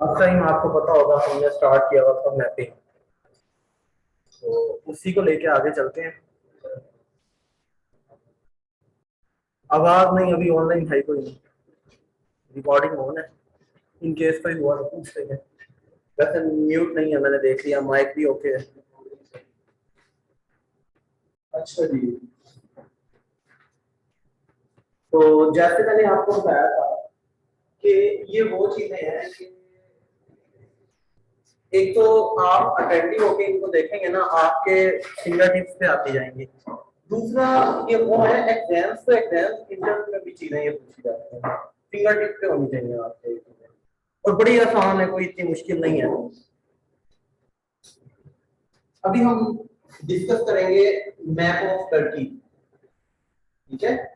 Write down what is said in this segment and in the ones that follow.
Last time आपको पता होगा हमने स्टार्ट किया हुआ था मैपिंग, तो उसी को लेके आगे चलते हैं। आवाज नहीं अभी ऑनलाइन है कोई नहीं, रिकॉर्डिंग ऑन है, इन केस कोई हुआ तो पूछ लेंगे। वैसे म्यूट नहीं है, मैंने देख लिया, माइक भी ओके है। अच्छा जी, तो जैसे मैंने आपको बताया था कि ये वो चीजें हैं कि एक तो आप अटेंटिव होके इनको देखेंगे ना, आपके फिंगर टिप्स पे आती जाएंगी। दूसरा ये वो है एग्जाम्स, तो एग्जाम्स इंटरव्यू में भी चीजें ये पूछी जाती हैं, फिंगर टिप पे होनी चाहिए आपके, और बड़ी आसान है, कोई इतनी मुश्किल नहीं है। अभी हम डिस्कस करेंगे मैप ऑफ टर्की, ठीक है।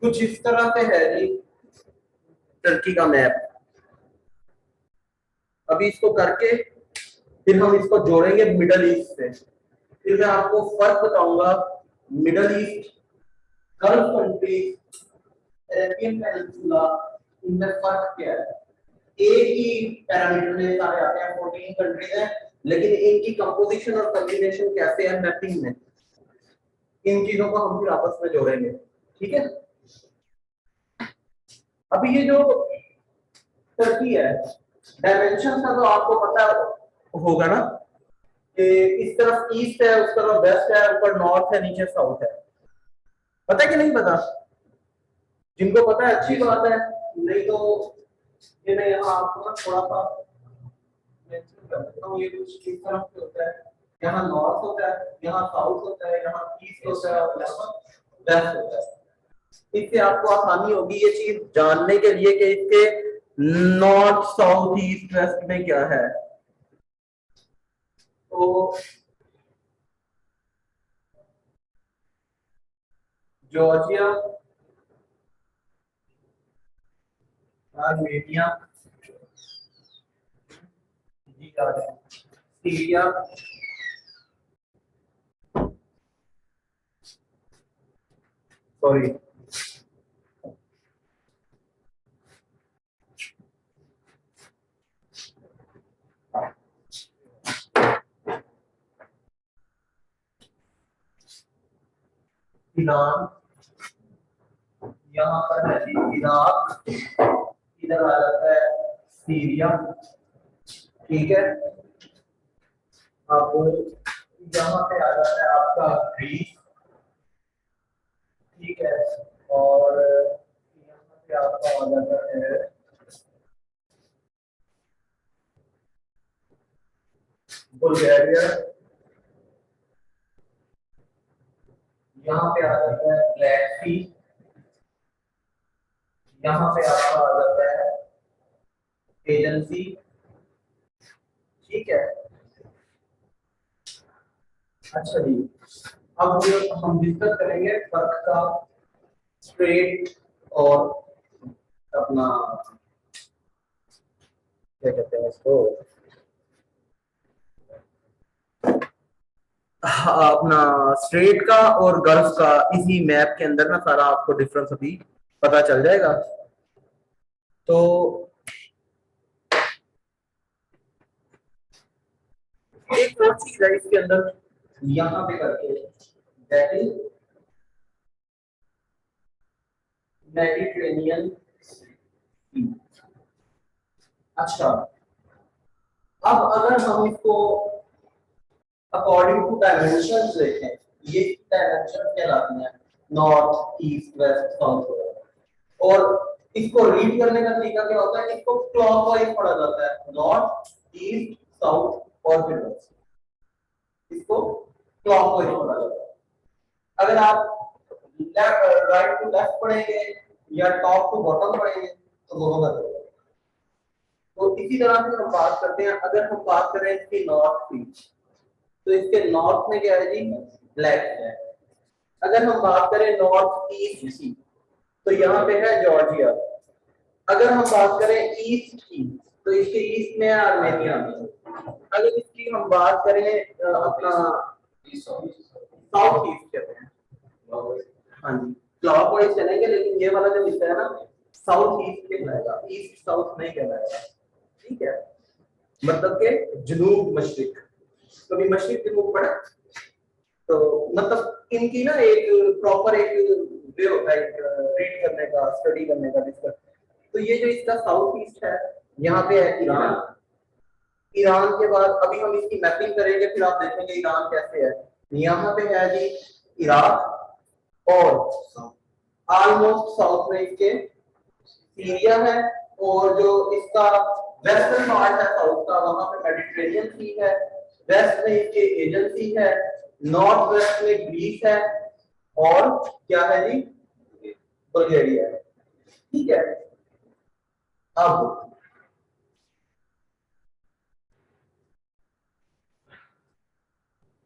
कुछ इस तरह से है जी टर्की का मैप। अभी इसको करके फिर हम इसको जोड़ेंगे मिडल ईस्ट से, फिर मैं आपको फर्क बताऊंगा middle east, gulf country, Arabian peninsula, इनमें फर्क क्या है। एक ही पैरामीटर में सारे आते हैं, 14 कंट्रीज हैं, लेकिन इनकी कंपोजिशन और कॉम्बिनेशन कैसे है मैपिंग में, इन चीजों को हम फिर आपस में जोड़ेंगे, ठीक है। अभी ये जो टर्की है, डायमेंशन का तो आपको पता होगा ना, कि इस तरफ ईस्ट है, उस तरफ वेस्ट है, ऊपर नॉर्थ है, नीचे साउथ है। पता है कि नहीं पता? जिनको पता है अच्छी बात है, नहीं तो ये मैं यहाँ आपको ना थोड़ा सा मेंशन कर देता हूँ। ये कुछ इस तरफ से होता है, यहाँ नॉर्थ होता है, यहाँ साउथ होता है, यहाँ ईस्ट होता है और यहाँ वेस्ट होता है। इससे आपको आसानी होगी ये चीज जानने के लिए कि इसके नॉर्थ साउथ ईस्ट वेस्ट में क्या है। तो Georgia, Armenia, Syria, sorry Iran, यहाँ पर है जी इराक, इधर आ जाता है सीरिया, ठीक है। अब यहाँ पे आ जाता है आपका ग्रीस, ठीक है, और यहाँ पे आपका आ जाता है बुल्गारिया, यहाँ पे आ जाता है ब्लैक सी, यहाँ पे आपका आ जाता है एजेंसी, ठीक है। अच्छा जी, अब हम डिस्कस करेंगे फर्क का, स्ट्रेट और अपना क्या कहते हैं इसको, अपना स्ट्रेट का और गल्फ का, इसी मैप के अंदर ना सारा आपको डिफरेंस अभी पता चल जाएगा। तो एक और चीज है इसके अंदर, यहाँ पे करके, दैट इज मेडिटेरेनियन। अच्छा, अब अगर हम इसको अकॉर्डिंग टू डायमेंशन देखें, ये डायमेंशन कहलाती हैं नॉर्थ ईस्ट वेस्ट साउथ, और इसको रीड करने का तरीका क्या होता है, इसको क्लॉकवाइज पढ़ा जाता है, नॉर्थ ईस्ट साउथ और फिर वेस्ट, इसको क्लॉकवाइज पढ़ा जाता है। अगर आप राइट टू लेफ्ट पढ़ेंगे या टॉप टू बॉटम पढ़ेंगे, तो वो होगा। तो इसी तरह से हम बात करते हैं, अगर हम बात करें इसकी नॉर्थ की, तो इसके नॉर्थ में क्या है जी, ब्लैक है। अगर हम बात करें नॉर्थ ईस्ट की, तो यहाँ पे है जॉर्जिया। अगर हम बात करें ईस्ट की, तो इसके ईस्ट में है आर्मेनिया। अगर इसकी हम बात करें अपना साउथ ईस्ट कहते हैं, हाँ जी, क्लॉकवाइज चलेंगे, लेकिन ये वाला जो हिस्सा है ना, साउथ ईस्ट कहलाएगा, ईस्ट साउथ नहीं कहलाएगा। ठीक है, मतलब के जनूब मशरिक, कभी मशरिक जनूब पढ़ा, तो मतलब इनकी ना एक प्रॉपर एक वे होता है रीड करने का, स्टडी करने का, डिस्कस। तो ये जो इसका साउथ ईस्ट है, यहाँ पे है ईरान। ईरान के बाद अभी हम इसकी मैपिंग करेंगे, फिर आप देखेंगे ईरान कैसे है। यहाँ पे है जी इराक, और ऑलमोस्ट साउथ में इसके सीरिया है, और जो इसका वेस्टर्न पार्ट है साउथ का, वहां पे मेडिटेरेनियन सी है, वेस्ट में इसके एजेंट सी है, नॉर्थ वेस्ट में ग्रीस है, और क्या है जी, बल्गेरिया है। ठीक है, अब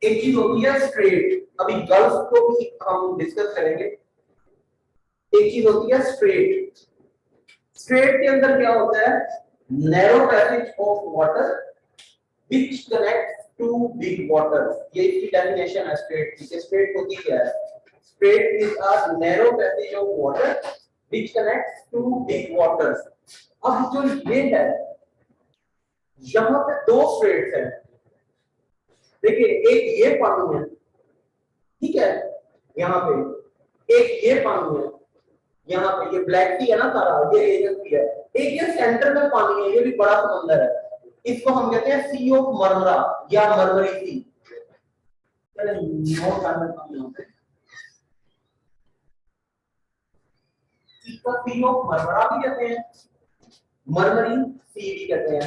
एक चीज होती है स्ट्रेट, अभी गल्फ को भी हम डिस्कस करेंगे। एक चीज होती है स्ट्रेट, स्ट्रेट के अंदर क्या होता है, narrow passage of water which connects to big waters. ये इसकी डेफिनेशन है स्ट्रेट की। स्ट्रेट होती क्या है, strait is a narrow passage of water which connects to big waters. अब जो ये है, यहां पे दो स्ट्रेट्स हैं, देखिए एक ये पानी है, ठीक है, यहाँ पे एक ये पानी है, यहाँ पे ये ब्लैक सी है ना सारा, ये एजेंट सी है। एक ये सेंटर में पानी है, ये भी बड़ा समंदर है, इसको हम कहते हैं सी ऑफ मरमरा या मरमरी सी। इसको सी ऑफ मरमरा भी कहते हैं, मरमरी सी भी कहते हैं।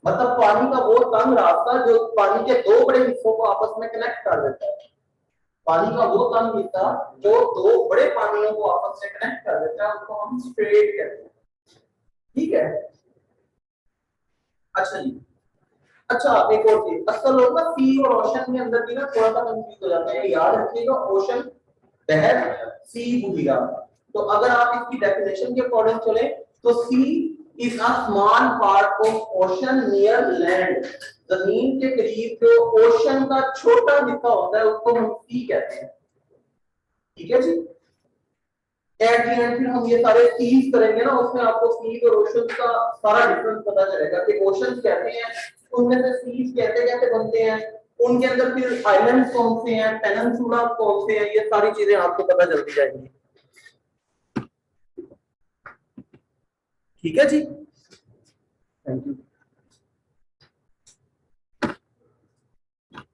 मतलब पानी का वो तंग रास्ता जो पानी के दो बड़े हिस्सों को आपस में कनेक्ट कर देता है। पानी का वो तंग हिस्सा जो दो बड़े पानियों को आपस में कनेक्ट कर देता है, उसको हम स्ट्रेट कहते हैं। ठीक है, अच्छा जी। अच्छा, एक और चीज, अक्सर लोग ना सी और ओशन के अंदर भी ना थोड़ा सा कंफ्यूज हो जाते हैं। याद रखिएगा, ओशन बहर, सी बूढ़िया। तो अगर आप इसकी डेफिनेशन के अकॉर्डिंग चले, तो sea is a small part of ocean near land. जमीन के करीब जो ओशन का छोटा हिस्सा होता है, उसको हम सी कहते हैं। ठीक है जी, एट द एंड फिर हम ये सारे सीज करेंगे ना, उसमें आपको सीज और ओशन का सारा डिफरेंस पता चलेगा कि ओशन कहते हैं, उनमें से सीज कैसे कैसे बनते हैं, उनके अंदर फिर आइलैंड्स कौन से हैं, पेनिनसुला कौन से हैं, ये सारी चीजें आपको पता चलती जाएंगी। ठीक है जी, थैंक यू।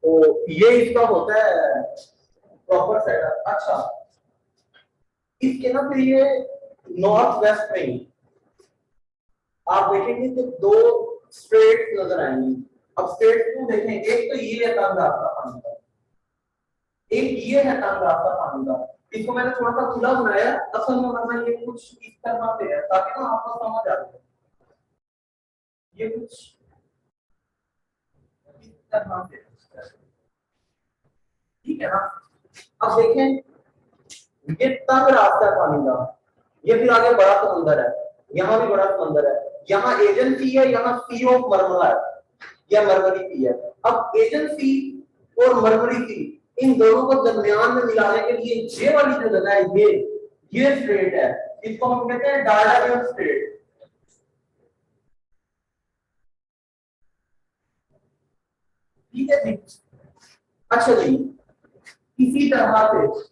तो ये इसका होता है प्रॉपर सेटअप। अच्छा, इसके ना फिर ये नॉर्थ वेस्ट में आप देखेंगे तो दो स्ट्रेट नजर आएंगी। अब स्ट्रेट को देखें, एक तो ये है तंग रास्ता पानी का, एक ये है तंग रास्ता पानी का। इसको मैंने थोड़ा सा खुला बनाया, असल में वरना ये कुछ इस तरह से है, ताकि ना आपको समझ आ जाए। ये कुछ इस तरह से, ठीक है ना। अब देखें, ये तंग रास्ता है पानी का, ये फिर आगे बड़ा समंदर है, यहाँ भी बड़ा समंदर है, यहाँ एजेंसी है, यहाँ सी ऑफ मरमरा है या मरमरी सी है। अब एजेंसी और मरमरी सी, इन दोनों को दरमियान में मिलाने के लिए ये वाली जो जगह है, ये स्ट्रेट है, इसको हम कहते हैं डायडामियन स्ट्रेट। ठीक है जी। अच्छा जी, इसी तरह से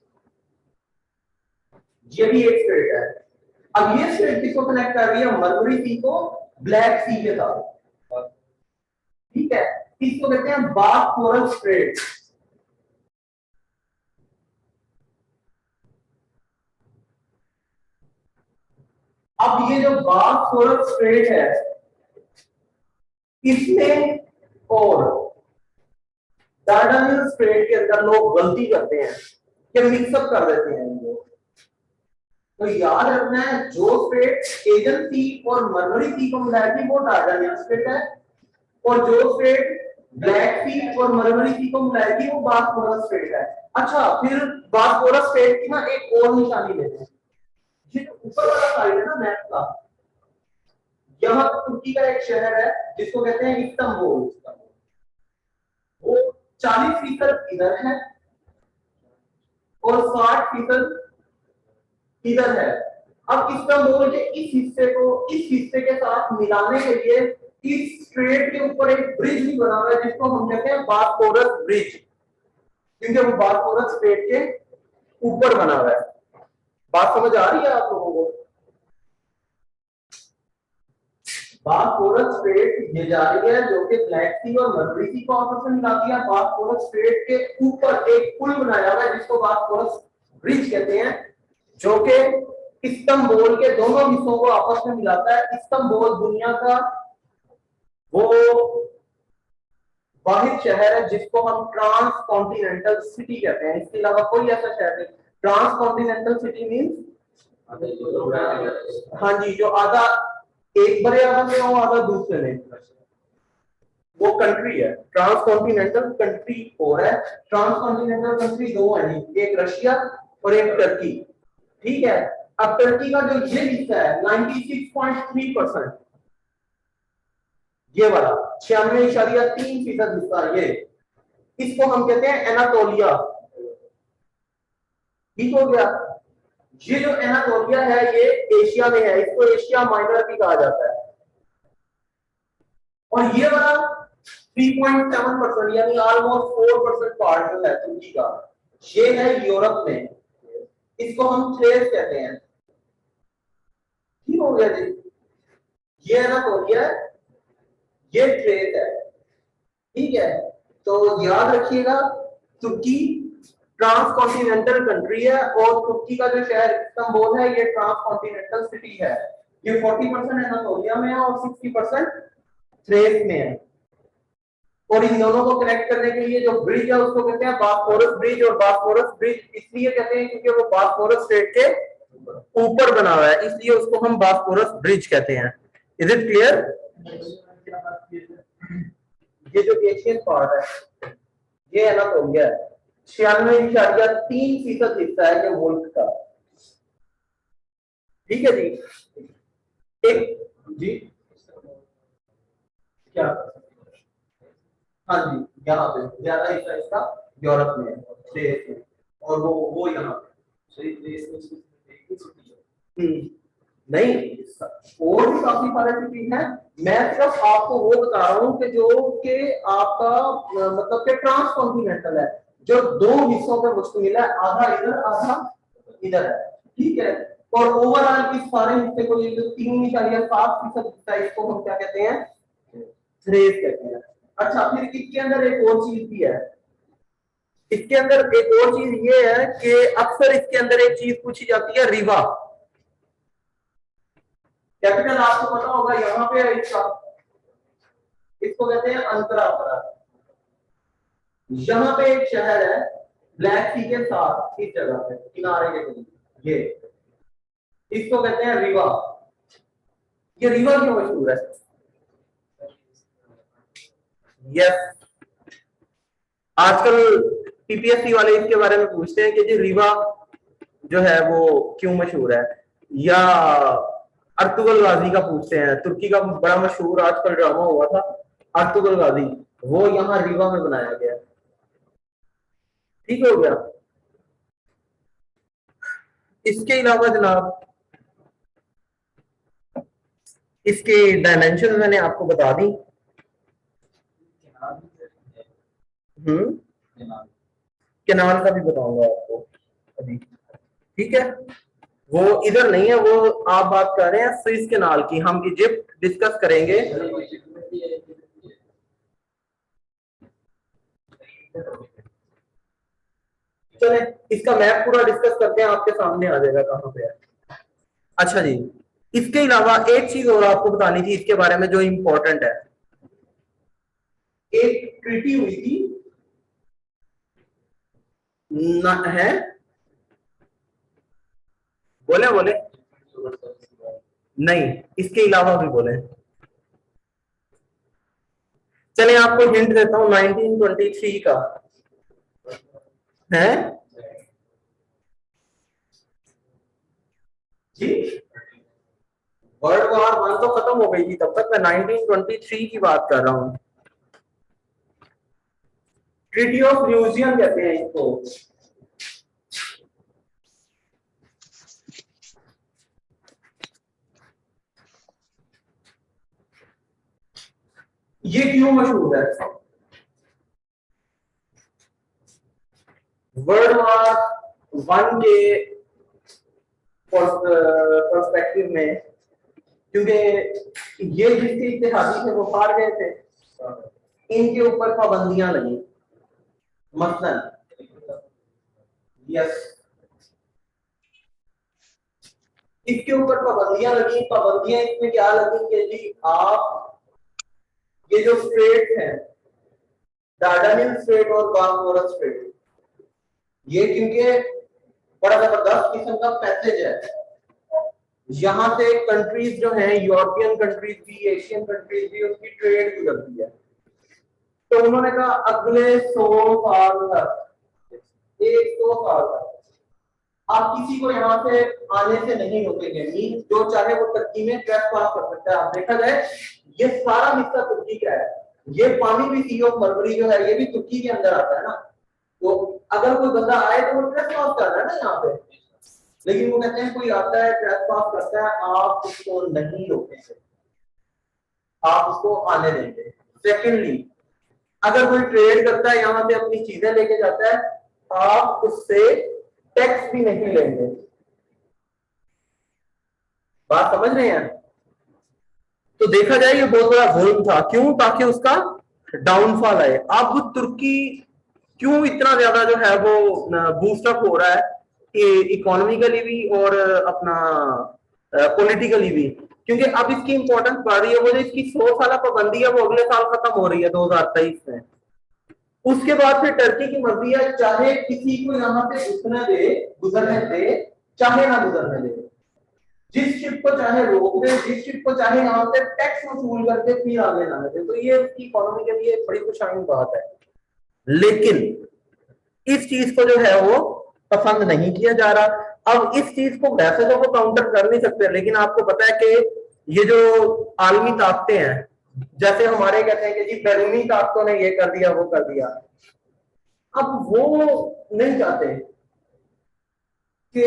ये भी एक स्ट्रेट है। अब ये स्ट्रेट किसको कनेक्ट कर रही है, मरमरी सी को ब्लैक सी के साथ। ठीक है, इसको कहते हैं बॉस्फोरस स्ट्रेट। अब ये जो बॉस्फोरस स्ट्रेट है, इसमें और डार्डानियल स्ट्रेट के अंदर लोग गलती करते हैं। कि मिक्सअप कर देते हैं इनको। तो याद रखना है जो स्टेट एजन सी और मरमरी सी को मिलाएगी वो टार्जानियन स्टेट है, और जो स्टेट ब्लैक सी और मरमरी सी को मिलाएगी वो बास्फोरस स्टेट है। अच्छा, फिर बास्फोरस स्टेट की ना एक और निशानी लेते हैं। ये जो ऊपर वाला साइड है ना मैप का, यहाँ तुर्की का एक शहर है जिसको कहते हैं इस्तांबुल। वो 40% इधर है और 60% इधर है। अब इस्तांबुल के इस हिस्से को इस हिस्से के साथ मिलाने के लिए इस स्ट्रेट के ऊपर एक ब्रिज भी बना हुआ है जिसको हम कहते हैं बास्फोरस ब्रिज, क्योंकि वो बास्फोरस स्ट्रेट के ऊपर बना हुआ है। बात समझ आ रही है आप लोगों को? बास्फोरस स्ट्रेट ये जा रही है जो कि ब्लैक सी और मरमरी सी को आपस में मिलाती है। बास्फोरस स्ट्रेट के ऊपर एक पुल बनाया हुआ है जिसको बास्फोरस ब्रिज कहते हैं, जो कि इस्तांबुल के दोनों हिस्सों को आपस में मिलाता है। इस्तांबुल दुनिया का वो वाहिद शहर है जिसको हम ट्रांस कॉन्टिनेंटल सिटी कहते हैं। इसके अलावा कोई ऐसा शहर नहीं। ट्रांस कॉन्टिनेंटल सिटी मींस, हाँ जी, जो आधा एक बड़े आधा में हो आधा दूसरे में, वो कंट्री है। ट्रांस कॉन्टिनेंटल कंट्री और है। ट्रांस कॉन्टिनेंटल कंट्री दो है, एक रशिया और एक टर्की। ठीक है। अब टर्की का जो ये हिस्सा है 96.3%, ये वाला 96.3% हिस्सा, ये इसको हम कहते हैं एनाटोलिया। ठीक हो गया। ये जो एनाटोलिया है ये एशिया में है, इसको एशिया माइनर भी कहा जाता है। और ये वाला 3.7% यानी ऑलमोस्ट 4% पार्ट जो है तुर्की का, ये है यूरोप में। इसको हम थ्रेस कहते हैं। ठीक हो गया जी। ये एनाटोलिया है, ये थ्रेस है। ठीक है। तो याद रखिएगा तुर्की ट्रांस कॉन्टिनेंटल कंट्री है और तुर्की का जो शहर इस्तांबुल है ये ट्रांस कॉन्टिनेंटल सिटी है। ये 40% एनाटोलिया में है और 60% थ्रेस में है। और इन दोनों को कनेक्ट करने के लिए जो ब्रिज है उसको कहते हैं बास्फोरस ब्रिज। और बास्फोरस ब्रिज इसलिए कहते हैं क्योंकि वो बास्फोरस स्ट्रेट के ऊपर बना हुआ है, इसलिए उसको हम बास्फोरस ब्रिज कहते हैं। Is it clear? ये जो एशियन पार्ट है ये एनाटोलिया है। 96.3% हिस्सा है ये मुल्क का। ठीक है जी। एक जी क्या, हाँ जी, यहाँ पे ज्यादा हिस्सा इसका यूरोप में है और वो यहाँ पे नहीं, और भी काफी सारे सिटी हैं। मैं सिर्फ आपको वो बता रहा हूँ कि जो कि आपका मतलब कि ट्रांस कॉन्टिनेंटल है, जो दो हिस्सों पे मुश्तमिल है, आधा इधर आधा इधर है। ठीक है। और ओवरऑल इस सारे हिस्से को ये जो 3.7% हिस्सा है इसको हम क्या कहते हैं? थ्रेस कहते हैं। अच्छा, फिर इसके अंदर एक और चीज भी है। इसके अंदर एक और चीज ये है कि अक्सर इसके अंदर एक चीज पूछी जाती है, रिवा। कैपिटल आपको पता होगा यहाँ पे है इसका, इसको कहते हैं अंतरापरा। यहाँ पे एक शहर है ब्लैक सी के साथ, इस जगह पे किनारे के करीब, ये इसको कहते हैं रिवा। ये रिवा क्यों मशहूर है? यस, आजकल पीपीएससी वाले इसके बारे में पूछते हैं कि जी रिवा जो है वो क्यों मशहूर है, या अर्तुगरुल गाजी का पूछते हैं। तुर्की का बड़ा मशहूर आजकल ड्रामा हुआ था अर्तुगरुल गाजी, वो यहाँ रिवा में बनाया गया। ठीक हो गया। इसके अलावा जनाब इसके डायमेंशन मैंने आपको बता दी। केनाल का भी बताऊंगा आपको अभी। ठीक है। वो इधर नहीं है, वो आप बात कर रहे हैं स्विस केनाल की, हम इजिप्ट डिस्कस करेंगे। चले इसका मैप पूरा डिस्कस करते हैं, आपके सामने आ जाएगा कहां पे है। अच्छा जी, इसके अलावा एक चीज और आपको बतानी थी इसके बारे में जो इंपॉर्टेंट है। एक ट्रीटी हुई थी है बोले बोले नहीं, इसके अलावा भी बोले। चलिए आपको हिंट देता हूं, 1923 का है जी। वर्ल्ड वॉर 1 तो खत्म हो गई थी तब तक, मैं 1923 की बात कर रहा हूं। ट्रीटी ऑफ म्यूजियम कहते हैं इसको। ये क्यों मशहूर है? वर्ल्ड वॉर 1 के पर्सपेक्टिव में, क्योंकि ये जिसके इत्तेहादी थे वो हार गए थे, इनके ऊपर पाबंदियां लगी। मसलन यस, इसके ऊपर पाबंदियां लगी। पाबंदियां इसमें क्या लगी कि जी आप ये जो स्ट्रेट है, डार्डानिल स्ट्रेट और बारबोरस स्ट्रेट, ये क्योंकि बड़ा जबरदस्त किस्म का पैसेज है, यहां से कंट्रीज जो है, यूरोपियन कंट्रीज भी, एशियन कंट्रीज भी, उनकी ट्रेड गुजरती है। तो उन्होंने कहा अगले 100 साल तक, 100 साल तक आप किसी को यहाँ से आने से नहीं रोकेंगे। मीन जो चाहे वो तुर्की में ट्रैप पास कर सकता है। आप देखा जाए ये सारा हिस्सा तुर्की का है, ये पानी भी सी ऑफ मरमरी जो है ये भी तुर्की के अंदर आता है ना। तो अगर कोई बंदा आए तो वो ट्रैप पास कर रहा है ना यहाँ पे, लेकिन वो कहते हैं कोई आता है ट्रैप पास करता है, आप उसको नहीं रोकेंगे, आप उसको आने देंगे। सेकेंडली, अगर कोई ट्रेड करता है यहाँ से अपनी चीजें लेके जाता है, आप उससे टैक्स भी नहीं लेंगे। बात समझ रहे हैं? तो देखा जाए ये बहुत बड़ा जुल्म था। क्यों? ताकि उसका डाउनफॉल आए। अब तुर्की क्यों इतना ज्यादा जो है वो बूस्टअप हो रहा है, इकोनॉमिकली भी और अपना पॉलिटिकली भी, क्योंकि अब इसकी इंपॉर्टेंस बढ़ रही है। वो जो इसकी 100 साल पाबंदी है वो अगले साल खत्म हो रही है 2023 में। उसके बाद फिर टर्की की मर्जी है, चाहे किसी को यहाँ से गुजरने दे, चाहे ना गुजरने दे। जिस शिप को चाहे रोक दे, जिस शिप को चाहे यहाँ से टैक्स वसूल करके फिर आगे ना दे। तो ये उसकी इकोनॉमी के लिए बड़ी खुशहाल बात है। लेकिन इस चीज को जो है वो पसंद नहीं किया जा रहा। अब इस चीज को वैसे तो वो काउंटर कर नहीं सकते, लेकिन आपको पता है कि ये जो आलमी ताकतें हैं, जैसे हमारे कहते हैं कि जी बैरूनी ताकतों ने ये कर दिया वो कर दिया, अब वो नहीं चाहते कि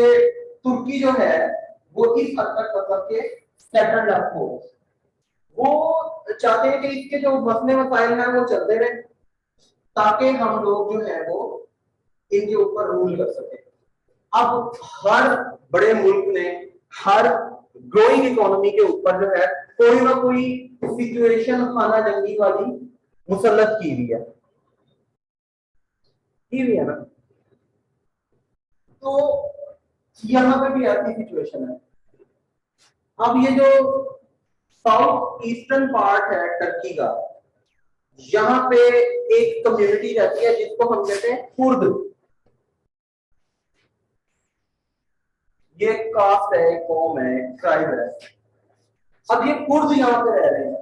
तुर्की जो है वो इस हद तक मतलब के सेटल्ड अप हो। वो चाहते हैं कि इसके जो मसले मसाइल हैं वो चलते रहे, ताकि हम लोग जो है वो इनके ऊपर रूल कर सके। अब हर बड़े मुल्क ने, हर ग्रोइंग इकोनॉमी के ऊपर जो है कोई ना कोई सिचुएशन खाना जंगी वाली मुसल्लत की हुई है ना। तो यहां पे भी ऐसी सिचुएशन है। अब ये जो साउथ ईस्टर्न पार्ट है टर्की का, यहां पे एक कम्युनिटी रहती है जिसको हम कहते हैं कुर्द। ये कास्ट है, कौम है, ट्राइब है। अब ये कुर्द यहां पे रह रहे हैं।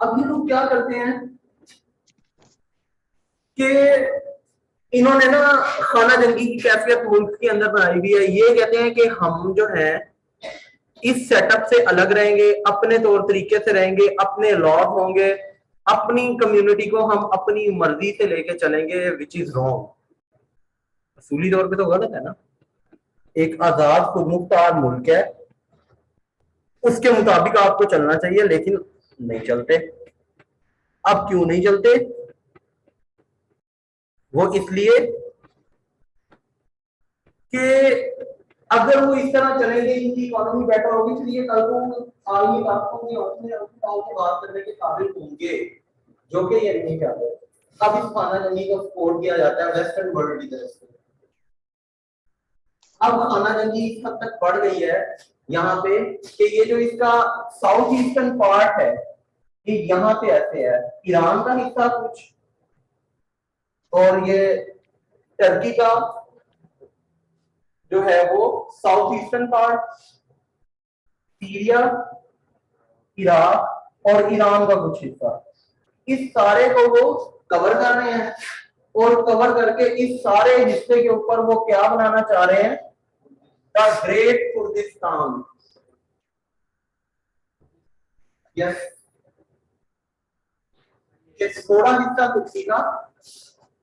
अब ये लोग क्या करते हैं कि इन्होंने ना खाना जंगी की कैफियत मुल्क के अंदर बनाई हुई है। ये कहते हैं कि हम जो है इस सेटअप से अलग रहेंगे, अपने तौर तरीके से रहेंगे, अपने लॉज होंगे, अपनी कम्युनिटी को हम अपनी मर्जी से लेके चलेंगे, विच इज रॉन्ग। असूली तौर पे तो गलत है ना। एक आजाद खुद मुख्तार मुल्क है, उसके मुताबिक आपको चलना चाहिए, लेकिन नहीं चलते। अब क्यों नहीं चलते? वो इसलिए कि अगर वो इस तरह चलेंगे, इनकी इकोनॉमी बेटर होगी, चलिए कल को आलमी ताकतों की बात करने के काबिल होंगे, जो कि ये नहीं चाहते। अब इस खाना जंगी को सपोर्ट किया जाता है वेस्टर्न वर्ल्ड की तरफ से। अब खाना जंगी इस हद तक बढ़ गई है यहाँ पे कि ये जो इसका साउथ ईस्टर्न पार्ट है, ये यहाँ पे ऐसे है, ईरान का हिस्सा कुछ, और ये टर्की का जो है वो south eastern part, Syria, Iraq और ईरान का कुछ हिस्सा, इस सारे को वो कवर कर रहे हैं। और कवर करके इस सारे हिस्से के ऊपर वो क्या बनाना चाह रहे हैं, द ग्रेट कुर्दिस्तान। यस, ये थोड़ा हिस्सा तुर्की का,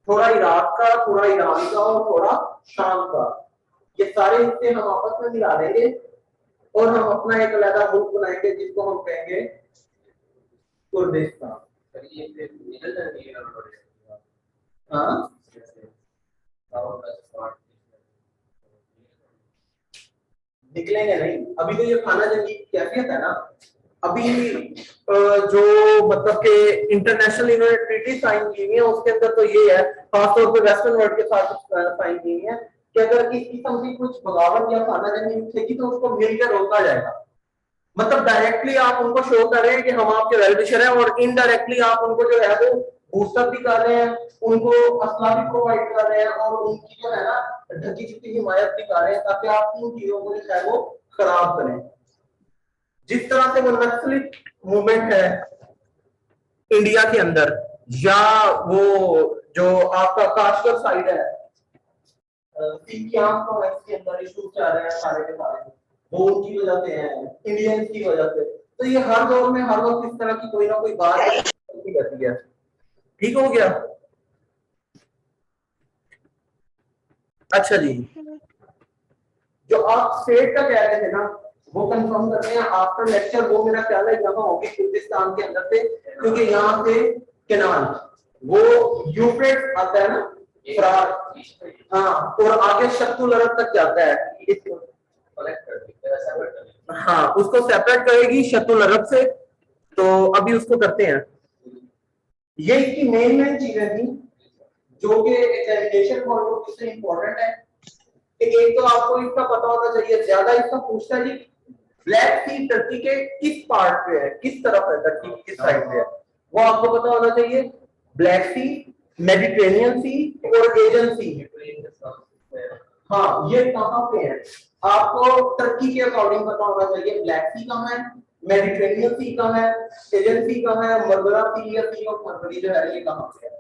थोड़ा इराक का, थोड़ा ईरान का और थोड़ा शाम का, ये सारे हिस्से हम आपस में मिला देंगे और हम अपना एक अलग मुल्क बनाएंगे जिसको हम कहेंगे कुर्दिस्तान। हाँ, निकलेंगे नहीं, अभी तो ये खाना जंगी की कैफियत है ना। अभी जो मतलब के इंटरनेशनल इन्होंने ट्रीटी साइन की हुई है उसके अंदर तो ये है, खासतौर पे वेस्टर्न वर्ल्ड के साथ साइन की हुई है कि अगर इस किस्म की कुछ बगावत या खाना जंगी उठेगी तो उसको मिलकर रोका जाएगा। मतलब डायरेक्टली आप उनको शो कर रहे हैं कि हम आपके वेल विशर हैं और इनडायरेक्टली आप उनको जो है वो बूस्टअप भी कर रहे हैं, उनको असला भी प्रोवाइड कर रहे हैं और उनकी जो है ना ढकी छुपी हिमायत भी कर रहे हैं ताकि आप उन चीजों को जो है वो खराब करें। जिस तरह से वो नक्सली मूवमेंट है इंडिया के अंदर, या वो जो आपका काश्मीर साइड है, सिंकियांग प्रोविंस के अंदर इशूज चल रहे हैं सारे के सारे, वो उनकी वजह से हैं, इंडियंस की वजह से। तो ये हर दौर में हर वक्त इस तरह की कोई ना कोई बात चलती रहती है। ठीक हो गया? अच्छा जी, जो आप स्टेट का कह रहे थे ना वो कंफर्म करते हैं आफ्टर लेक्चर। वो मेरा ख्याल है यहाँ होगी कुर्दिस्तान के अंदर से, क्योंकि यहाँ से केनाल वो यूफ्रेट आता है ना, फरात, हाँ, और आगे शत्रुल अरब तक जाता है। हाँ, उसको सेपरेट करेगी शत्रुल अरब से। तो अभी उसको करते हैं। ये इसकी मेन मेन चीजें थी जो कि एग्जामिनेशन पॉइंट ऑफ व्यू से इंपॉर्टेंट है। कि एक तो आपको इसका पता होना चाहिए, ज्यादा इसका पूछता है जी ब्लैक सी टर्की के किस पार्ट पे है, किस तरफ है, टर्की की किस साइड पे है, वो आपको पता होना चाहिए। ब्लैक सी, मेडिटेरेनियन सी और एजियन सी, हाँ, ये कहां पे है आपको टर्की के अकॉर्डिंग पता होना चाहिए। ब्लैक सी कहां है, मेडिटेरेनियन सी कहां है, एजियन सी कहां है, मरमरा सी या सी ऑफ मरमरी जो है ये कहां पे है।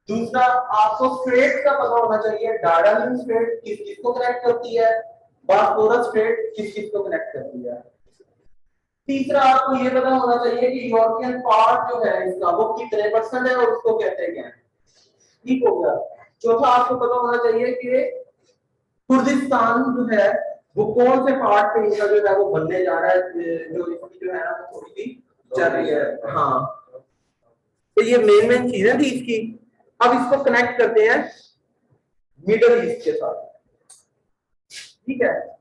दूसरा, आपको स्ट्रेट का पता होना चाहिए, डार्डानियन स्ट्रेट किस किस को कनेक्ट करती है, बॉस्फोरस स्ट्रेट किस किस को कनेक्ट करती है। तीसरा, आपको ये पता होना चाहिए कि यूरोपियन पार्ट जो है इसका वो कितने परसेंट है और उसको कहते क्या है। ठीक हो गया। चौथा, आपको पता होना चाहिए कि कुर्दिस्तान जो है वो कौन से पार्ट पे इनका जो है वो बनने जा रहा है, जो इसकी जो है ना वो थोड़ी सी चल रही है। हाँ, तो ये मेन मेन चीजें थी इसकी। अब इसको कनेक्ट करते हैं मिडल ईस्ट के साथ। ठीक है,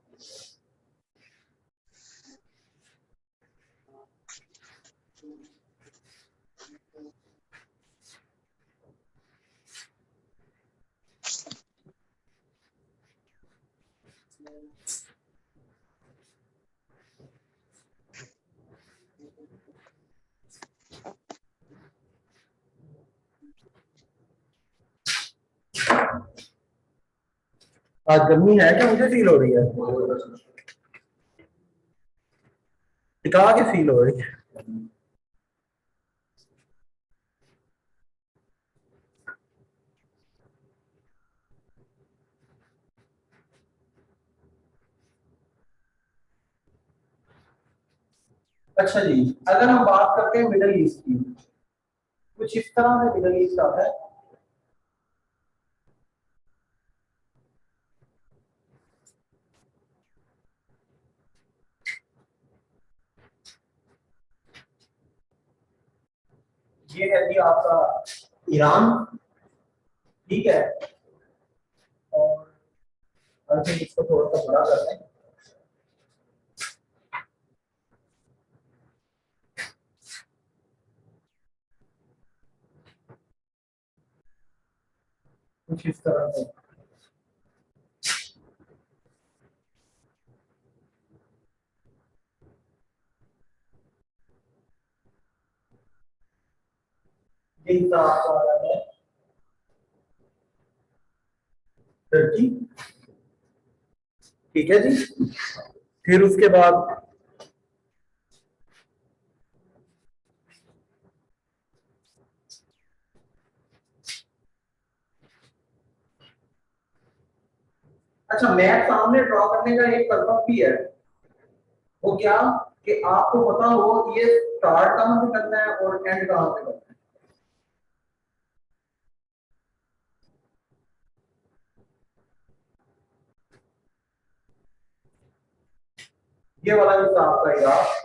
आज गर्मी है क्या, मुझे फील हो रही है, टिका के फील हो रही है। अच्छा जी, अगर हम बात करते हैं मिडल ईस्ट की, कुछ इस तरह से मिडल ईस्ट आता है। ये है जी आपका ईरान। ठीक है, और आई थिंक इसको थोड़ा सा बड़ा करते हैं। कुछ इस तरह से ये हिस्सा आपका आ जाता है टर्की। ठीक है जी। फिर उसके बाद अच्छा, मैप सामने ड्रॉ करने का एक पर्पस भी है। वो क्या, कि आपको पता हो ये स्टार्ट कहां से करना है और एंड कहां से करना है। ये वाला हिस्सा आपका याद।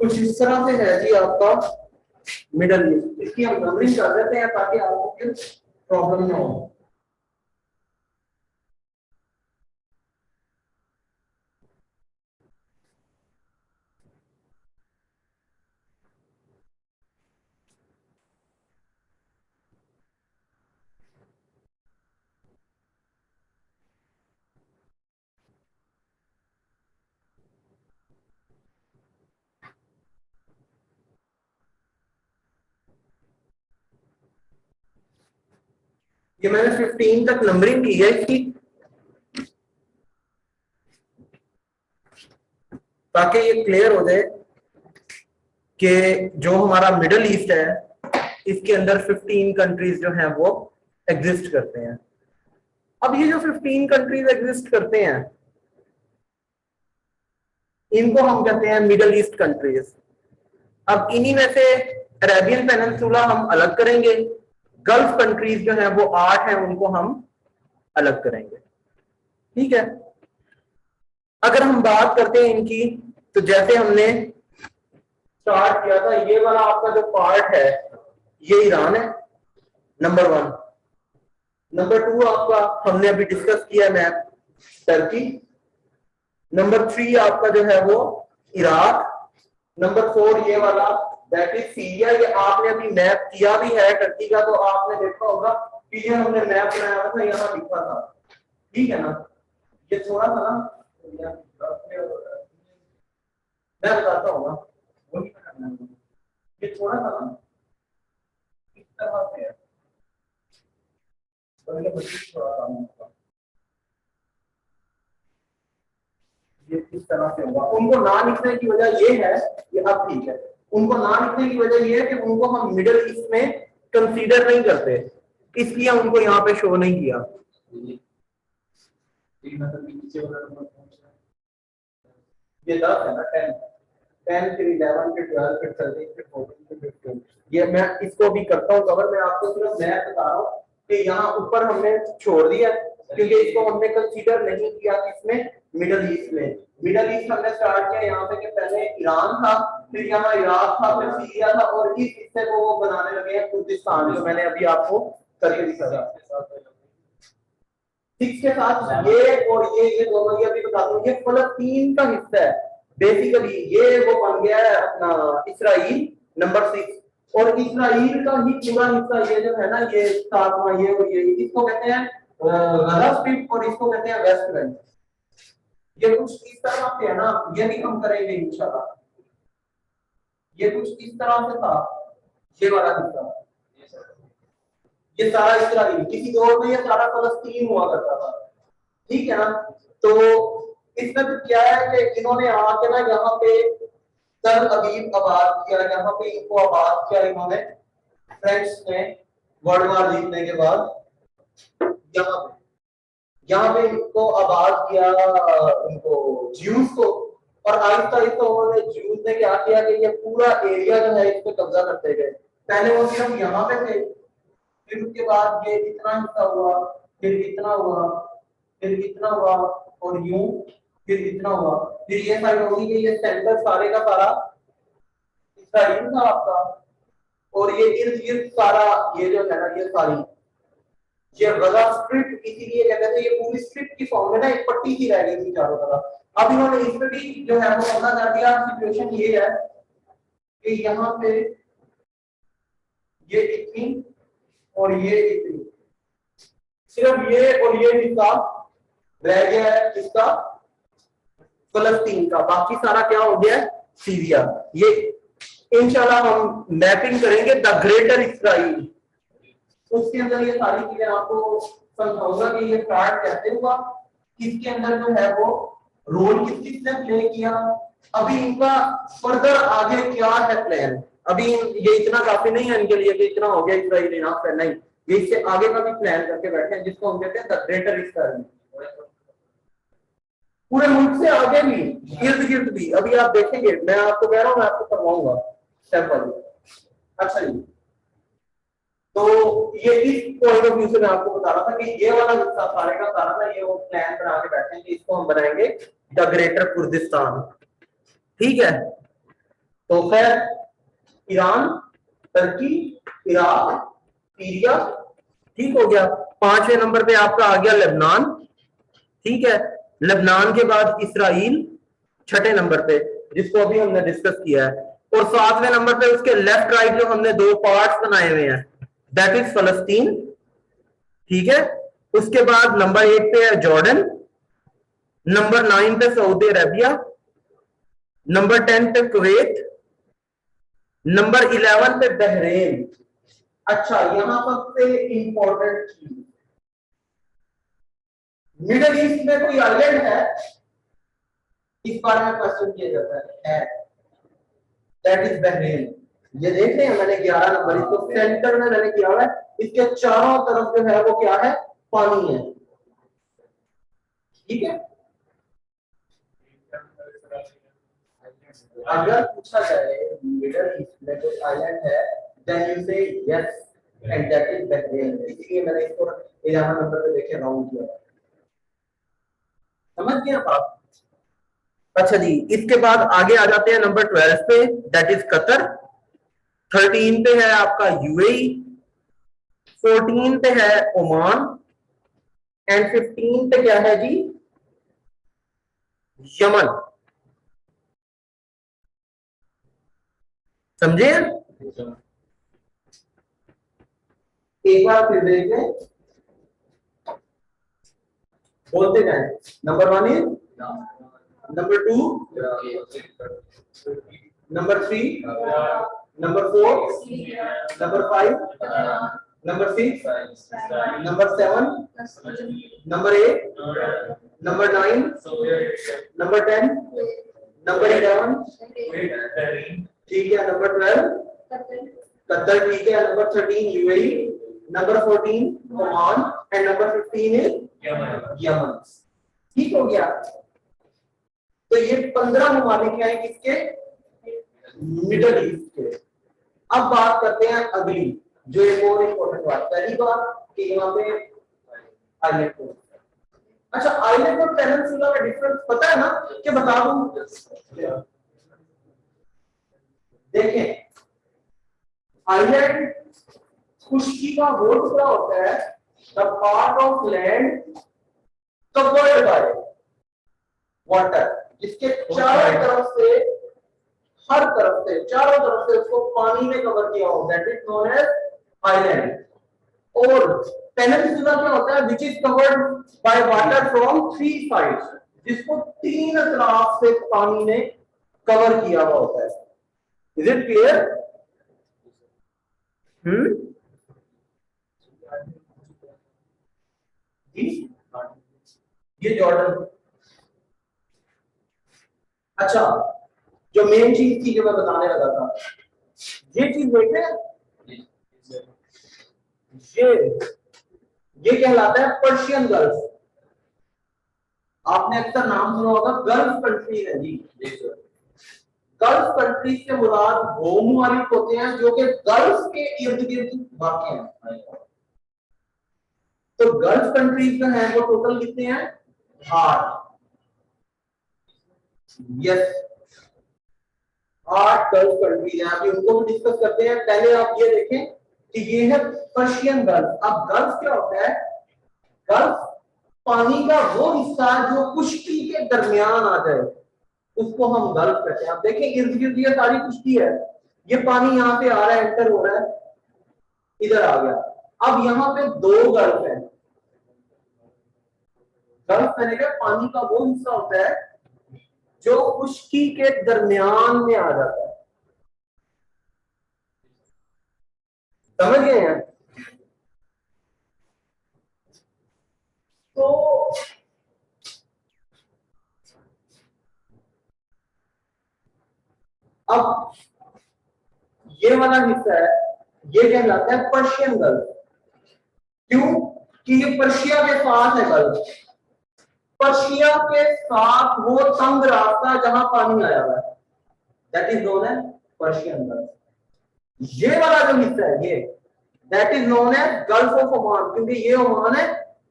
कुछ इस तरह से है जी आपका मिडल ईस्ट। इसकी हम नंबरिंग कर देते हैं ताकि आपको फिर प्रॉब्लम ना हो। ये मैंने 15 तक नंबरिंग की है इसकी, ताकि ये क्लियर हो जाए कि जो हमारा मिडल ईस्ट है इसके अंदर 15 कंट्रीज जो हैं वो एग्जिस्ट करते हैं। अब ये जो 15 कंट्रीज एग्जिस्ट करते हैं इनको हम कहते हैं मिडल ईस्ट कंट्रीज। अब इन्हीं में से अरेबियन पेनिनसुला हम अलग करेंगे, गल्फ कंट्रीज जो हैं वो 8 हैं उनको हम अलग करेंगे। ठीक है। अगर हम बात करते हैं इनकी, तो जैसे हमने स्टार्ट किया था, ये वाला आपका जो पार्ट है ये ईरान है, नंबर 1। नंबर 2 आपका हमने अभी डिस्कस किया मैप, टर्की। नंबर 3 आपका जो है वो इराक। नंबर 4 ये वाला दैट इज सीरिया। ये आपने अभी मैप किया भी है टर्की का, तो आपने देखा होगा कि ये हमने मैप बनाया था, यहाँ लिखा था। ठीक है ना। ये थोड़ा सा ना मैं बताता हूँ ना, वही करना है। ये थोड़ा सा ना इस तरह से है, तो ये थोड़ा काम होगा। ये किस तरह से होगा, उनको ना लिखने की वजह ये है, ये अब ठीक है, उनको ना लिखने की वजह ये है कि उनको हम मिडिल ईस्ट में कंसीडर नहीं करते, इसलिए उनको यहाँ पे शो नहीं किया। ये 10 है ना, 10 10 फिर 11 फिर 12 फिर 13 फिर 14 फिर 15। ये मैं इसको भी करता हूँ कवर। मैं आपको सिर्फ मैप बता रहा हूँ कि यहाँ ऊपर हमने छोड़ दिया क्योंकि इसको हमने कंसीडर नहीं किया इसमें मिडल ईस्ट में। मिडल ईस्ट हमने स्टार्ट किया यहाँ पे कि पहले ईरान था, फिर यहाँ इराक था, फिर सीरिया था, और इस हिस्से को वो बनाने लगे हैं कुर्दिस्तान, जो मैंने अभी आपको करके दिखाया। 6 के साथ ये और ये दोनों, ये भी बता दूं, ये फलस्तीन का हिस्सा है बेसिकली। ये वो बन गया है अपना इसराइल नंबर 6, और इसराइल का ही पूरा हिस्सा ये जो है ना, ये सातवां, ये और ये, इसको कहते हैं गजा स्ट्रिप, और इसको कहते हैं वेस्ट बैंक। ये कुछ इस तरह से है ना, ये भी हम करेंगे इंशाल्लाह। ये कुछ इस तरह से था, ये वाला हिस्सा, ये सारा इसराइल, किसी दौर में ये सारा फलस्तीन हुआ करता था, ठीक है ना। तो इसमें तो क्या है कि इन्होंने आके ना यहाँ पे तल अबीब आबाद किया, यहाँ पे इनको आबाद किया इन्होंने फ्रेंच ने वर्ल्ड वार जीतने के बाद। यहाँ पे इनको आबाद किया, इनको ज्यूज को, और आहिस्ता आहिस्ता उन्होंने ज्यूज ने क्या किया कि ये पूरा एरिया जो है इस पे कब्जा करते गए। पहले वो सिर्फ यहाँ पे थे, फिर उसके बाद ये इतना हिस्सा हुआ, फिर इतना हुआ, फिर इतना हुआ, और यूं फिर इतना हुआ, फिर ये साइड होगी कि ये सेंटर सारे का सारा इसराइल था आपका, और ये इर्द गिर्द सारा ये जो है ना, ये सारी ये गजा स्ट्रिप, इसीलिए क्या कहते हैं, ये पूरी स्ट्रिप की फॉर्म में ना एक पट्टी सी रह गई थी चारों तरफ। अब इन्होंने इसमें भी जो है वो कब्जा कर दिया। सिचुएशन ये है कि यहाँ पे ये इतनी और ये इतनी, सिर्फ ये और ये हिस्सा रह गया है इसका फलस्तीन का, बाकी सारा क्या हो गया है, सीरिया। ये इंशाल्लाह हम मैपिंग करेंगे द ग्रेटर इसराइल, उसके अंदर ये सारी चीजें आपको समझाऊंगा कि ये स्टार्ट कैसे हुआ, किसके अंदर जो है वो रोल किस किसने प्ले किया, अभी इनका फर्दर आगे क्या है प्लान। अभी ये इतना काफी नहीं है इनके लिए कि इतना हो गया इसराइल इनाफ करना ही, ये इससे आगे का भी प्लान करके बैठे हैं, जिसको हम कहते हैं द ग्रेटर इसराइल। पूरे मुल्क से आगे भी, इर्द गिर्द भी, अभी आप देखेंगे, मैं आपको कह रहा हूँ, मैं आपको करवाऊंगा स्टेप बाय। अच्छा जी, तो ये इस पॉइंट ऑफ व्यू से मैं आपको बता रहा था कि ये वाला हिस्सा सारे का सारा ना, ये वो प्लान बना के बैठे हैं कि इसको हम बनाएंगे द ग्रेटर कुर्दिस्तान, ठीक है। तो खैर, ईरान, टर्की, इराक, सीरिया, ठीक हो गया। 5वें नंबर पे आपका आ गया लेबनान, ठीक है। लेबनान के बाद इसराइल 6ठे नंबर पे, जिसको अभी हमने डिस्कस किया है, और 7वें नंबर पे उसके लेफ्ट राइट जो हमने दो पार्ट्स बनाए हुए हैं, दैट इज फलस्तीन, ठीक है। उसके बाद नंबर 8 पे है जॉर्डन, नंबर 9 पे सऊदी अरेबिया, नंबर 10 पे कुवैत, नंबर 11 पे बहरेन। अच्छा, यहां सबसे इंपॉर्टेंट चीज, मिडिल ईस्ट में कोई आइलैंड है, इस बारे में क्वेश्चन किया जाता है, दैट इज बहरेन। ये देख रहे हैं मैंने 11 नंबर, इसको सेंटर में मैंने किया हुआ है, इसके चारों तरफ जो है वो क्या है, पानी है, ठीक है। अगर पूछा जाए मिडिल ईस्ट में कोई आइलैंड है, देन यू से yes and that is Bahrain, इसलिए मैंने इसको 11 नंबर पे देखे राउंड किया, समझ गए आप। अच्छा जी, इसके बाद आगे आ जाते हैं नंबर 12 पे, दैट इज कतर। 13 पे है आपका यूएई, 14 पे है ओमान, एंड 15 पे क्या है जी, यमन। समझे, एक बार फिर देखें, बोलते जाए। Number 1 is, number 2, number 3, number 4, number 5, number 6, number 7, number 8, number 9, number 10, number 11, ठीक है, नंबर 12 कतर, ठीक है, number 13 UAE, number 14 Oman, and number 15 is Yemen, ठीक हो गया। तो ये 15 ममालिक हैं किसके, मिडिल ईस्ट के। अब बात करते हैं अगली, जो एक और इंपॉर्टेंट बात, पहली बात कि यहाँ पे आइलैंड को, अच्छा आइलैंड और पेनिनसुला का डिफरेंस पता है ना, कि बता दूं, देखें, आइलैंड खुशकी का वो टुकड़ा होता है, the part of land covered by water, जिसके चारों तरफ से, हर तरफ से, चारों तरफ से उसको पानी में कवर किया हो, that is known as island. और पेनिनसुला क्या होता है, which is covered by water from three sides, जिसको तीन तरफ से पानी ने कवर किया हुआ होता है। Is it clear? ये जॉर्डन। अच्छा, जो मेन चीज थी जो मैं बताने लगा था, ये चीज देख रहे हैं, ये कहलाता है पर्शियन गल्फ। आपने अक्सर नाम सुना होगा, गल्फ कंट्री है जी। गल्फ कंट्री से मुराद वो ममालिक होते हैं जो कि गल्फ के इर्द गिर्द वाक़ हैं। तो गल्फ कंट्रीज जो है वो टोटल कितने हैं? 8। यस, 8 गल्फ कंट्रीज हैं। अभी उनको भी डिस्कस करते हैं। पहले आप ये देखें कि ये है पर्शियन गल्फ। अब गल्फ क्या होता है? गल्फ पानी का वो हिस्सा जो खुश्की के दरमियान आ जाए, उसको हम गल्फ कहते हैं। आप देखें इर्द गिर्द ये सारी खुश्की है, ये पानी यहाँ पे आ रहा है, एंटर हो रहा है, इधर आ गया। अब यहाँ पे 2 गल्फ है। गल्फ मैंने कहा पानी का वो हिस्सा होता है जो खुश्की के दरमियान में आ जाता है। समझ गए हैं? तो अब ये वाला हिस्सा है, ये कहलाता है पर्शियन गल्फ। क्यों? कि ये पर्शिया के साथ है गल्फ। पर्शिया के साथ वो तंग रास्ता जहां पानी आया हुआ है, that is known as Persian Gulf. ये वाला जो हिस्सा है ये, that is known as Gulf of Oman, क्योंकि ये ओमान है।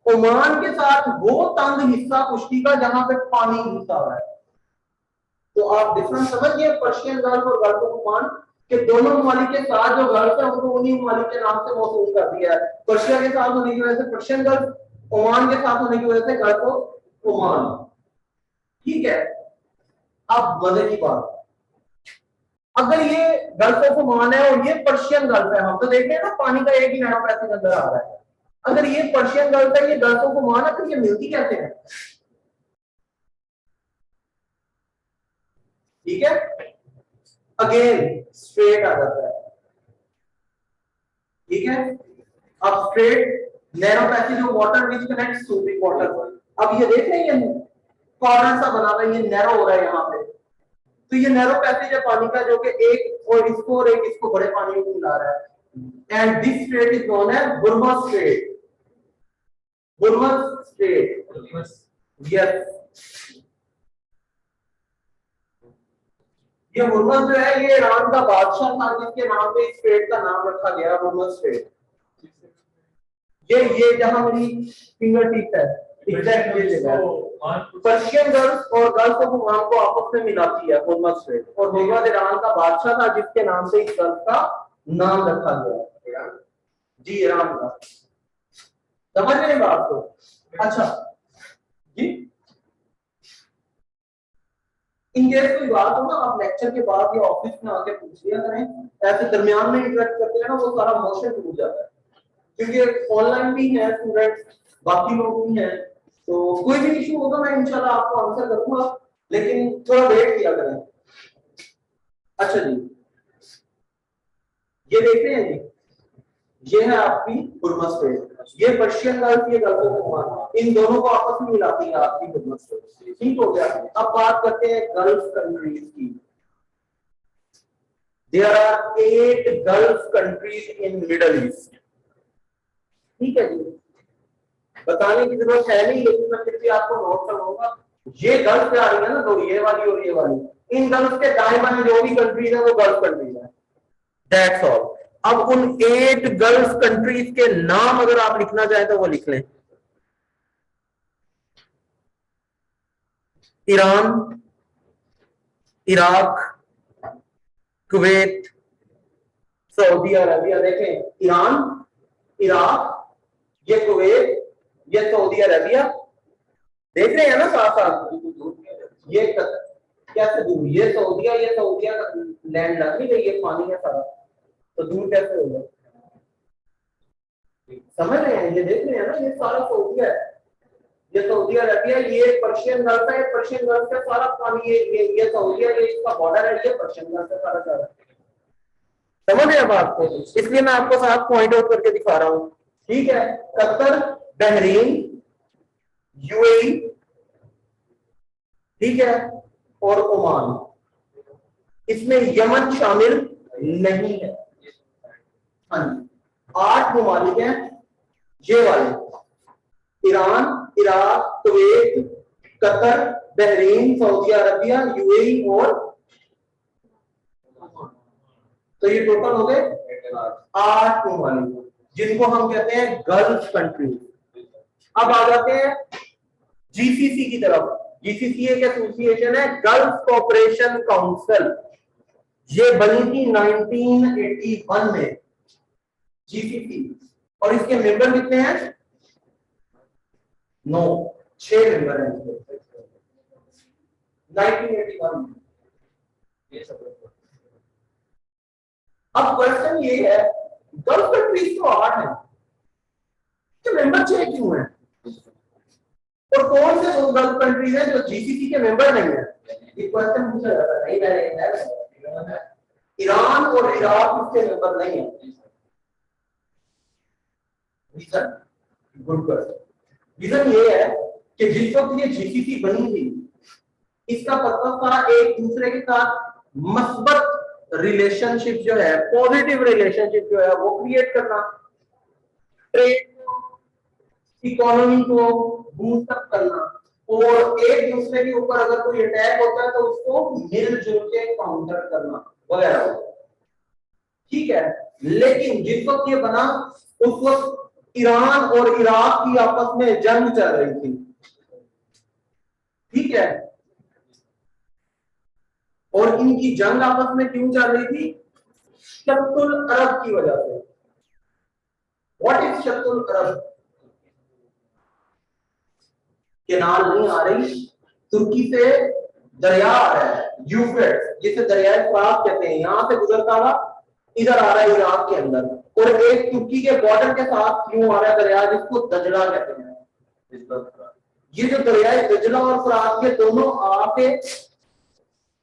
ओमान के साथ वो तंग हिस्सा खुश्की का जहां पे पानी घुसा हुआ है। तो आप डिफरेंस समझ गए पर्शियन गल्फ और गल्फ ऑफ ओमान के। दोनों ममालिक के साथ जो गल्फ है उनको उन्हीं ममालिक के नाम से मौसूल कर दिया है। पर्शिया के साथ होने की वजह से पर्शियन गल्फ, ओमान के साथ होने की वजह से गल्फ ऑफ ओमान। ठीक है, अब मजे की बात, अगर ये गल्फ ऑफ ओमान है और ये पर्शियन गल्फ है, हम तो देख रहे हैं ना पानी का एक ही नैरो पैसेज अंदर आ रहा है। अगर ये पर्शियन गल्फ है, ये गल्फ ऑफ ओमान है, तो ये मिलती कैसे है? ठीक है, अगेन स्ट्रेट आ जाता है। ठीक है, अब strait narrow passage of water which connects to the water. अब ये देख रहे हैं, ये कॉर्नर सा बना हुआ है, ये नैरो हो रहा है यहाँ पे। तो ये नैरो पैसेज है पानी का, जो कि एक और इसको बड़े पानी में मिला रहा है। And this strait is known as बुर्मस स्ट्रेट। बुर्मस स्ट्रेट, यस। ये बुर्मस जो है, ये ईरान का बादशाह था जिसके नाम पे इस स्ट्रेट का नाम रखा गया, बुर्मस स्ट्रेट। ये जहां मेरी फिंगर टिप है, एग्जैक्ट ये जगह पर्शियन गल्फ और गल्फ ऑफ ओमान को आपस में मिलाती है बुर्मस स्ट्रेट। और बुर्मस ईरान का बादशाह था जिसके नाम से इस गल्फ का नाम रखा गया। जी, ईरान का। समझ रहे बात को? अच्छा जी, इन केस कोई बात हो ना, आप लेक्चर के बाद या ऑफिस में आके पूछ लिया करें। ऐसे दरमियान में इंटरेक्ट करते हैं ना, वो सारा मोशन टूट जाता है। क्योंकि ऑनलाइन भी है स्टूडेंट्स, बाकी लोग भी हैं, तो कोई भी इशू होगा मैं इंशाल्लाह आपको आंसर करूंगा, लेकिन थोड़ा वेट किया करें। अच्छा जी, ये देख रहे हैं जी, ये है आपकी बुर्मस स्ट्रेट। ये पर्शियन गल्फ, ये गल्फ ऑफ ओमान, इन दोनों को आपस में मिलाती है आपकी बुर्मस स्ट्रेट। ठीक हो गया। अब बात करते हैं गल्फ कंट्रीज की। There are 8 gulf countries in Middle East. ठीक है जी, बताने की जरूरत है नहीं, लेकिन मैं फिर भी आपको नोट करवाऊंगा। ये गल्फ क्या आ रही है ना, दो, ये वाली और ये वाली, इन गल्फ के दाएं बाएं जो भी कंट्रीज है वो गल्फ कंट्रीज है। That's all. अब उन 8 गल्फ कंट्रीज के नाम अगर आप लिखना चाहें तो वो लिख लें। Iran, Iraq, Kuwait, Saudi Arabia. देखें, ईरान, इराक, ये कुवैत, ये सऊदी अरबिया, देख रहे हैं ना साथ साथ। ये कैसे दूर, ये सऊदिया का लैंड लग नहीं रही, ये पानी है सारा, तो दूर कैसे होगा? समझ रहे हैं? ये देख रहे हैं ना, ये सारा सऊदिया है, ये सऊदी अरबिया, ये पर्शियन गल्फ है, पर्शियन गल्फ का सारा पानी ये सऊदिया, ये इसका बॉर्डर है, ये पर्शियन गल्फ का सारा सारा। समझ रहे हैं बात को? इसलिए मैं आपको साथ पॉइंट आउट करके दिखा रहा हूं। ठीक है, कतर, बहरीन, यूएई, ठीक है, और ओमान, इसमें यमन शामिल नहीं है। हाँ जी, 8 ममालिक हैं ये वाले, Iran, Iraq, Kuwait, Qatar, Bahrain, Saudi Arabia, UAE और, तो ये टोटल हो गए 8 ममालिक, जिनको हम कहते हैं गल्फ कंट्रीज। अब आ जाते हैं जीसीसी की तरफ। जीसीसी एक एसोसिएशन है, गल्फ कोऑपरेशन काउंसिल, ये बनी थी 1981 में, जीसीसी। और इसके मेंबर कितने हैं? 9, 6 मेंबर हैं इसके 1981 में। अब क्वेश्चन ये है, गल्फ कंट्रीज तो 8 है, तो मेंबर 6 क्यों है? और कौन से दो गल्फ कंट्रीज हैं जो जीसीसी के मेंबर नहीं है? ये क्वेश्चन पूछा जाता है, नहीं है, ईरान और इराक इसके मेंबर नहीं है। Reason, good question. रीजन ये है कि जिस वक्त ये जीसीसी बनी थी, इसका पर्पस था एक दूसरे के साथ मस्बत रिलेशनशिप जो है, पॉजिटिव रिलेशनशिप जो है वो क्रिएट करना, ट्रेड, इकोनॉमी को बूस्ट अप करना, और एक दूसरे के ऊपर अगर कोई अटैक होता है तो उसको मिलजुल के काउंटर करना वगैरह। ठीक है, लेकिन जिस वक्त ये बना उस वक्त ईरान और इराक की आपस में जंग चल रही थी। ठीक है, और इनकी जंग आपस में क्यों चल रही थी? शत्रुल अरब की वजह से। व्हाट इज शत्रुल अरब? केनाल नहीं आ रही, तुर्की से दरिया आ रहा है यूफ्रेट्स, जिसे दरियाए फरात कहते हैं, यहां से गुजरता हुआ इधर आ रहा है इराक के अंदर, और एक तुर्की के बॉर्डर के साथ क्यों आ रहा है दरिया, जिसको दजला कहते हैं। ये जो दरियाए दजला और फरात, ये दोनों आके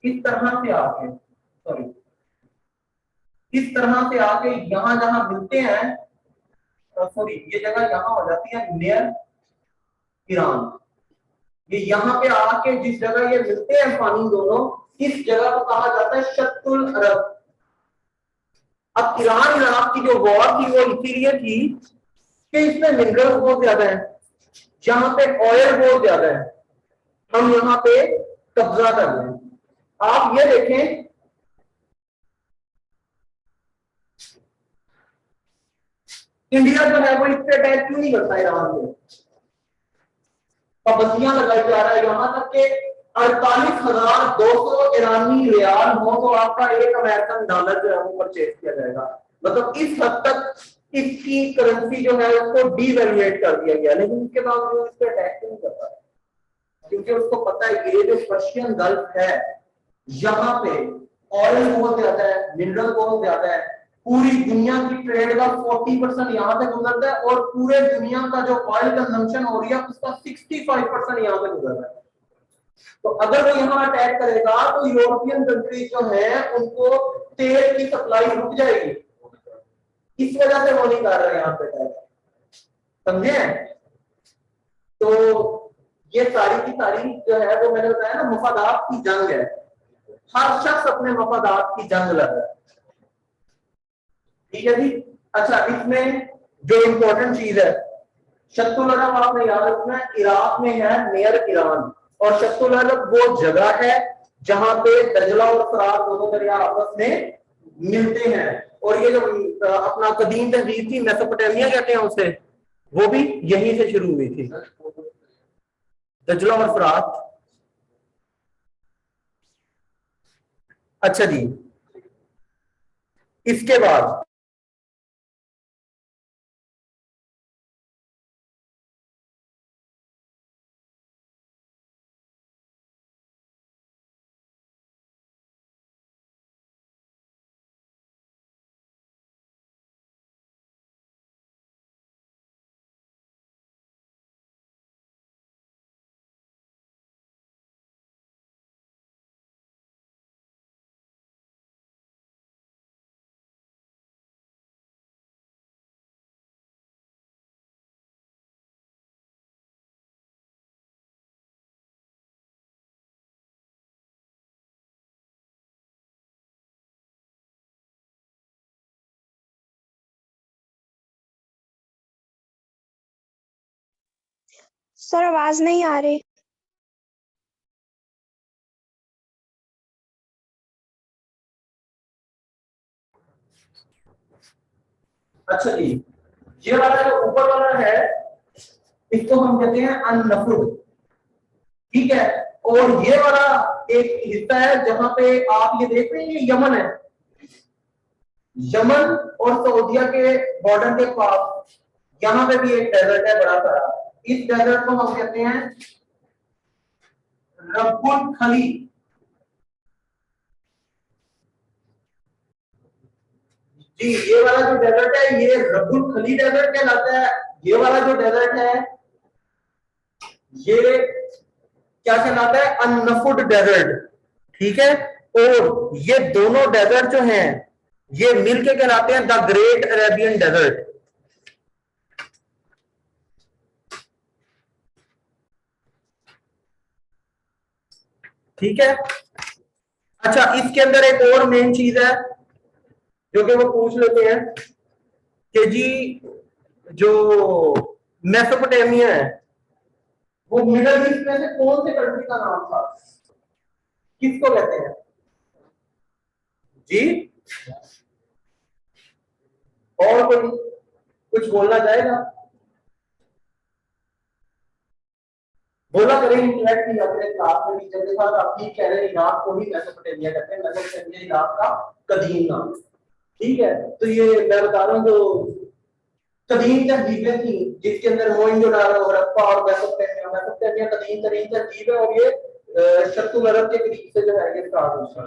इस तरह से आके, सॉरी, इस तरह से आके यहां जहां मिलते हैं, सॉरी ये जगह यहां हो जाती है नियर ईरान, ये यहाँ पे आके जिस जगह ये मिलते हैं पानी दोनों, इस जगह को कहा जाता है शत्रुल अरब। अब ईरान इराक की जो वॉर थी वो इसीलिए थी कि इसमें मिनरल्स बहुत ज्यादा है, यहाँ पे ऑयल बहुत ज्यादा है, हम यहाँ पे कब्जा कर रहे हैं। आप ये देखें, इंडिया जो है वो इस पे अटैक क्यों नहीं करता ईरान पे? पाबंदियां लगाई जा रहा है, यहां तक के 48,200 ईरानी रियाल हो तो आपका एक अमेरिकन डॉलर जो है वो परचेज किया जाएगा। मतलब इस हद तक इसकी करेंसी जो है उसको डीवैल्यूएट कर दिया गया, लेकिन उसके बाद वो इस पर अटैक नहीं करता, क्योंकि उसको पता है ये जो पर्शियन गल्फ है, यहाँ पे ऑयल बहुत ज्यादा है, मिनरल बहुत ज्यादा है, पूरी दुनिया की ट्रेड का 40% यहाँ से गुजरता है, और पूरे दुनिया का जो ऑयल कंजम्पशन हो रही है उसका 65% यहाँ से गुजर रहा है। तो अगर वो यहाँ अटैक करेगा तो यूरोपियन कंट्रीज जो है उनको तेल की सप्लाई रुक जाएगी, इस वजह से वो नहीं कर रहे यहाँ पे अटैक, समझे? तो ये सारी की सारी जो है वो मैंने बताया ना, मफादात की जंग है, हर शख्स अपने मफादात की जंग लड़ रहा है। ठीक है जी। अच्छा, इसमें जो इंपॉर्टेंट चीज है, शत्रुल अरब आपने याद रखना है, इराक में है नियर ईरान, और शत्रुल अरब वो जगह है जहां पे दजला और फरात दोनों दरिया आपस में मिलते हैं, और ये जो अपना कदीम तहजीब थी मेसोपोटामिया कहते हैं उसे, वो भी यहीं से शुरू हुई थी, दजला और फरात। अच्छा जी, इसके बाद सर आवाज नहीं आ रही। अच्छा जी, ये वाला जो ऊपर वाला है इसको हम कहते हैं अननफुड, ठीक है। और ये वाला एक हिस्सा है जहां पे आप ये देख रहे हैं, ये यमन है, यमन और सऊदीया के बॉर्डर के पास यहां पे भी एक डेजर्ट है बड़ा सारा। इस डेजर्ट को हम कहते हैं रब्बुल खली। जी, ये वाला जो डेजर्ट है ये रब्बुल खली डेजर्ट कहलाता है। ये वाला जो डेजर्ट है ये क्या कहलाता है, अननफुड डेजर्ट, ठीक है। और ये दोनों डेजर्ट जो हैं ये मिलके कहलाते हैं द ग्रेट अरेबियन डेजर्ट। ठीक है। अच्छा, इसके अंदर एक और मेन चीज है जो कि वो पूछ लेते हैं कि जी जो मेसोपोटामिया है वो मिडल ईस्ट में से कौन से कंट्री का नाम था, किसको कहते हैं जी? और कोई कुछ बोलना चाहेगा? बोला करें इंटरेक्ट की अपने क्लास में टीचर के साथ। आप ठीक कह रहे हैं, इराक को ही मेसोपोटामिया कहते हैं। मेसोपोटामिया इराक का कदीम नाम, ठीक है। तो ये मैं बता रहा हूँ जो कदीम तहजीबें थी जिसके अंदर मोइंजोदारो, हड़प्पा और मेसोपोटामिया, मेसोपोटामिया कदीम तरीन तहजीब है और ये शर्तुल अरब के करीब से जो है ये स्टार्ट हुआ,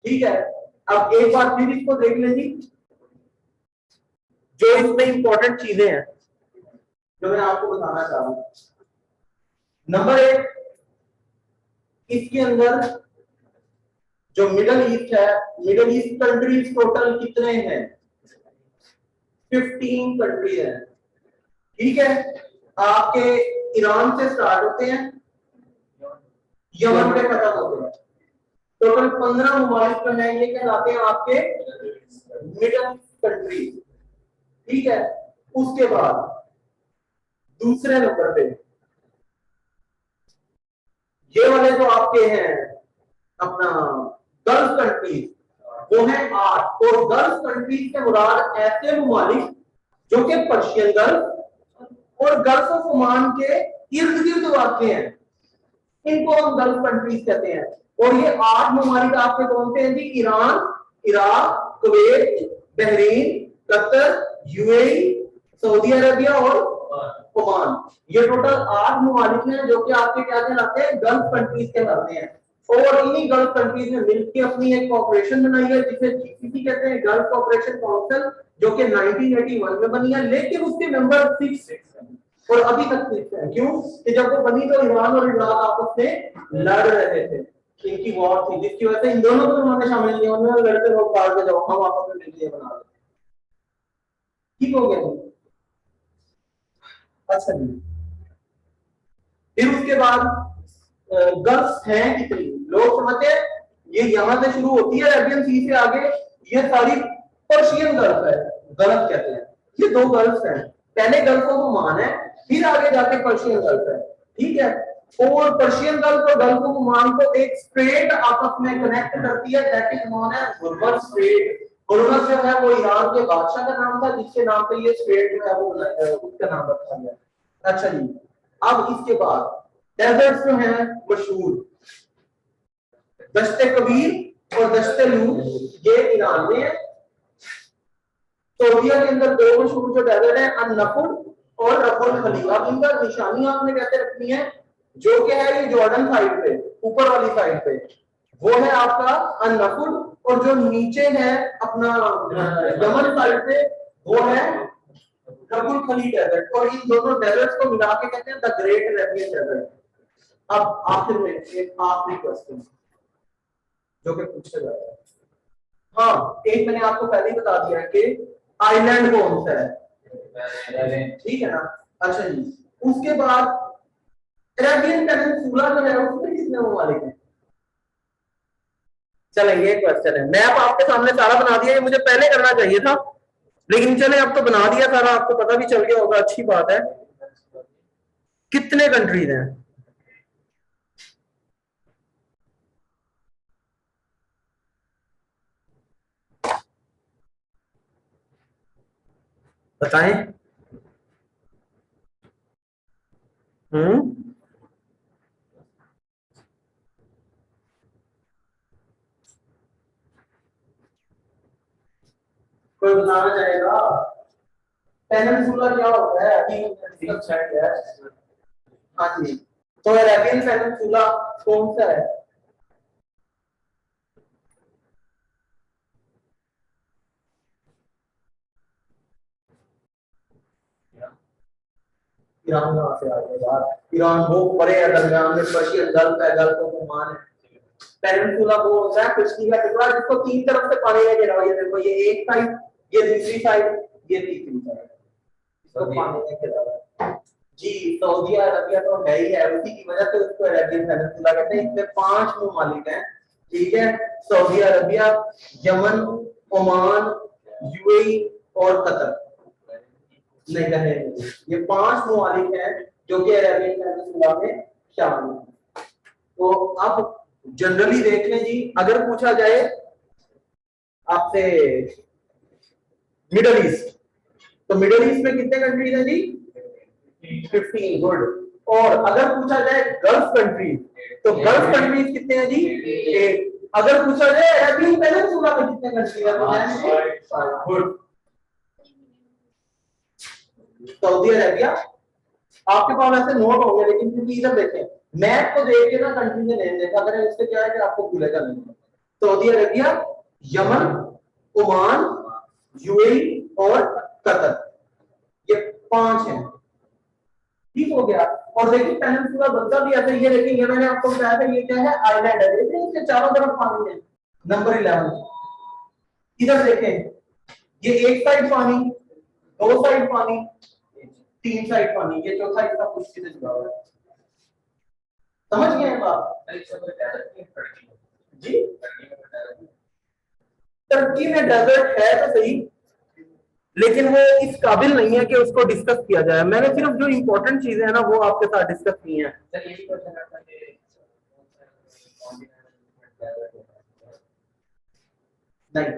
ठीक है। अब एक बार फिर इसको देख लीजिए, जो इसमें इंपॉर्टेंट चीजें हैं जो मैं आपको बताना चाह रहा हूं। नंबर एक, इसके अंदर जो मिडल ईस्ट है, मिडल ईस्ट कंट्रीज टोटल कितने हैं? 15 कंट्री है, ठीक है। आपके ईरान से स्टार्ट होते हैं, यमन पे खत्म होते हैं। टोटल 15 ममालिक जो है ये कहलाते हैं आपके मिडल कंट्री, ठीक है। उसके बाद दूसरे नंबर पे ये वाले जो आपके हैं अपना गल्फ कंट्रीज, वो है 8। और गल्फ कंट्रीज के मुराद ऐसे ममालिक जो कि पर्शियन गल्फ और गल्फ ऑफ ओमान के इर्द गिर्द वाक़े हैं, इनको हम गल्फ कंट्रीज कहते हैं। और ये 8 ममालिक आपके कौन से हैं जी? Iran, Iraq, Kuwait, Bahrain, Qatar, UAE, Saudi Arabia और ओमान। ये टोटल 8 ममालिक हैं जो कि आपके क्या कहलाते हैं? गल्फ कंट्रीज कहलाते हैं। और इन्हीं गल्फ कंट्रीज ने मिलकर अपनी एक कॉर्पोरेशन बनाई है जिसे जीसीसी कहते हैं, गल्फ कॉर्पोरेशन काउंसिल, जो कि 1981 में बनी है। लेकिन उसके मेंबर 6 और अभी तक 6 है। क्यों? कि जब वो बनी तो ईरान और इराक आपस में लड़ रहे थे, इनकी वॉर थी, जिसकी वजह से इन दोनों को उन्होंने शामिल किया। उन्होंने लड़ते लोग बाहर के जाओ, हम आपस में मिलकर बना लें, ठीक हो गया। अच्छा जी, फिर उसके बाद गल्फ हैं कितनी, लोग समझते हैं ये यहां से शुरू होती है अरेबियन सी से आगे ये सारी पर्शियन गल्फ है, गलत कहते हैं। ये 2 गल्फ हैं, पहले गल्फ ऑफ ओमान है, फिर आगे जाके पर्शियन गल्फ है, ठीक है। और पर्शियन गल्फ और गल्फ ऑफ ओमान को एक स्ट्रेट आपस में कनेक्ट करती है, that is known as Hormuz strait. Hormuz जो है वो ईरान के बादशाह का नाम था जिसके नाम पे ये स्ट्रेट जो है वो उसका नाम रखा गया। अच्छा जी, अब इसके बाद डेजर्ट्स जो हैं मशहूर, दश्ते कबीर और दश्ते लूत, ये ईरान में है। सऊदीया के अंदर 2 मशहूर जो डेजर्ट है, अन-नफुड और रब्बुल खली। अब इनका निशानी आपने कैसे रखनी है, जो कि है ये जॉर्डन साइड पे ऊपर वाली साइड पे वो है आपका अन-नफुड, और जो नीचे है अपना यमन साइड पे वो है रब्बुल खली डेजर्ट। और इन दोनों डेजर्ट्स को मिला के कहते हैं द ग्रेट अरेबियन डेजर्ट। अब आखिर में एक आखिरी क्वेश्चन जो कि पूछा जाता है, हाँ एक मैंने आपको पहले ही बता दिया है कि आइलैंड कौन सा है, ठीक है ना। अच्छा जी, उसके बाद अरेबियन पेनिनसुला जो है उसमें कितने ममालिक हैं? चलें, ये क्वेश्चन है, मैप आपके सामने सारा बना दिया, ये मुझे पहले करना चाहिए था लेकिन चले अब तो बना दिया सारा, आपको पता भी चल गया होगा, अच्छी बात है। कितने कंट्रीज हैं? बताएं। हम्म। कोई बताना चाहेगा? पेनिनसुला क्या होता है? अभी डिस्कस किया है। हाँ जी। तो अरेबियन पेनिनसुला कौन सा है? ईरान कहाँ से आ गया यार? ईरान वो बड़े है, दरमियान में पर्शियन गल्फ है, गल्फ ऑफ ओमान है। पेनिनसुला वो होता है कश्मीर का टुकड़ा जिसको तीन तरफ से पानी में घिरा हुआ है। ये देखो, ये एक साइड, ये दूसरी साइड, ये तीसरी साइड, इसको पानी में घिरा हुआ है। जी, सऊदी अरबिया तो है ही है, उसी की वजह से उसको अरेबियन पेनिनसुला कहते हैं। इसमें 5 ममालिक हैं, ठीक है? Saudi Arabia, Yemen, Oman, UAE और कतर। नहीं रहे, ये 5 ममालिक हैं जो कि अरेबियन पेनिनसुला में शामिल हैं। तो अब जनरली देख लें जी, अगर पूछा जाए आपसे मिडल ईस्ट, तो मिडल ईस्ट में कितने कंट्रीज हैं जी? 15। गुड। और अगर पूछा जाए गल्फ कंट्रीज, तो गल्फ कंट्रीज कितने हैं जी? 8। अगर पूछा जाए अरेबियन पेनिनसुला में कितने कंट्रीज हैं, तो जाएंगे। गुड। सऊदी अरेबिया, आपके पास ऐसे नोट होंगे, लेकिन क्योंकि इधर देखें, मैप को देख के ना कंट्री ने नेम देखा करें, इससे क्या है कि आपको भूलेगा नहीं। Saudi Arabia, Yemen, Oman, UAE और कतर, ये 5 हैं। ठीक हो गया। और देखिए पेनिनसुला बनता भी ऐसे, ये देखिए, ये मैंने आपको बताया था, ये क्या है? आइलैंड है। देखिए इसके चारों तरफ पानी है। नंबर 11, इधर देखें, ये एक साइड पानी, दो साइड पानी, 3 साइड पानी, ये चौथा हिस्सा खुश्की से जुड़ा हुआ है। समझ गए बात? जी, टर्की में डेजर्ट है तो सही, लेकिन वो इस काबिल नहीं है कि उसको डिस्कस किया जाए। मैंने सिर्फ जो इंपॉर्टेंट चीजें हैं ना वो आपके साथ डिस्कस की हैं। नहीं,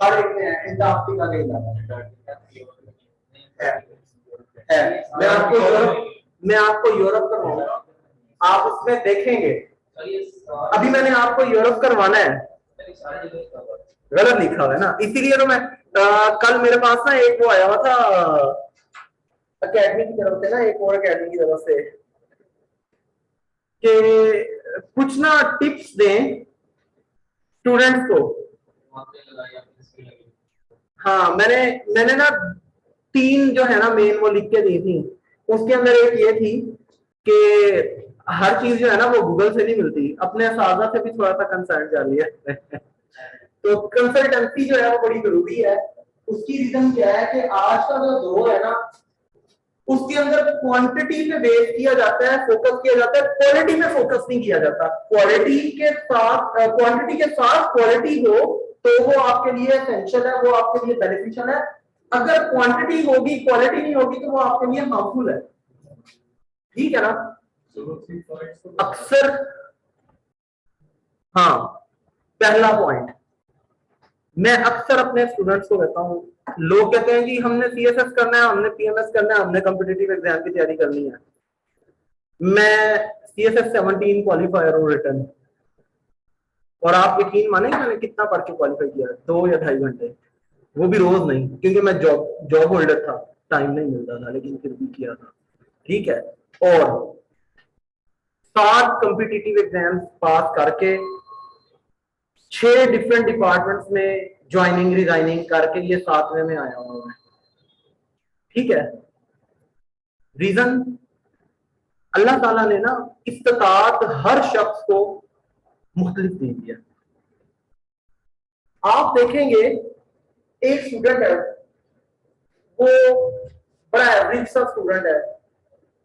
हर एक में है, अंटार्कटिका का इलाका है। मैं आपको यूरोप करवाऊंगा, आप उसमें देखेंगे। अभी मैंने आपको यूरोप करवाना है, गलत लिखा हुआ है ना, इसीलिए तो मैं कल मेरे पास ना एक वो आया हुआ था अकेडमी की तरफ से ना, एक और अकेडमी की तरफ से, कि कुछ ना टिप्स दें स्टूडेंट्स को। हाँ, मैंने मैंने ना 3 जो है ना मेन वो लिख के दी थी। उसके अंदर एक ये थी कि हर चीज जो है ना वो गूगल से नहीं मिलती, अपने साझा से भी थोड़ा सा कंसर्न जारी है। तो कंसल्टेंसी जो है वो बड़ी जरूरी है। उसकी रीजन क्या है कि आज का जो दौर है ना, उसके अंदर क्वांटिटी पे बेस किया जाता है, फोकस किया जाता है, क्वालिटी पे फोकस नहीं किया जाता। क्वालिटी के साथ क्वांटिटी के साथ क्वालिटी हो तो वो आपके लिए एसेंशियल है, वो आपके लिए बेनिफिशियल है। अगर क्वांटिटी होगी क्वालिटी नहीं होगी तो वो आपके लिए हार्मफुल है। ठीक है ना? अक्सर, हाँ, पहला पॉइंट मैं अक्सर अपने स्टूडेंट्स को कहता हूँ, लोग कहते हैं कि हमने सीएसएस करना है, हमने पीएमएस करना है, हमने कॉम्पिटिटिव एग्जाम की तैयारी करनी है। मैं सीएसएस 17 क्वालिफायर हूँ रिटर्न, और आप यकीन माने मैंने कितना पढ़ के क्वालिफाई किया? 2 या 2.5 घंटे, वो भी रोज नहीं, क्योंकि मैं जॉब होल्डर था, टाइम नहीं मिलता था, लेकिन फिर भी किया था। ठीक है। और 7 कॉम्पिटिटिव एग्जाम्स पास करके 6 डिफरेंट डिपार्टमेंट्स में ज्वाइनिंग रिजाइनिंग करके ये 7वें में आया हूं मैं। ठीक है। रीजन, अल्लाह ताला ने ना इस्तात हर शख्स को मुख्तलिफ दे दिया। आप देखेंगे एक स्टूडेंट है, वो बड़ा एवरेज सा स्टूडेंट है,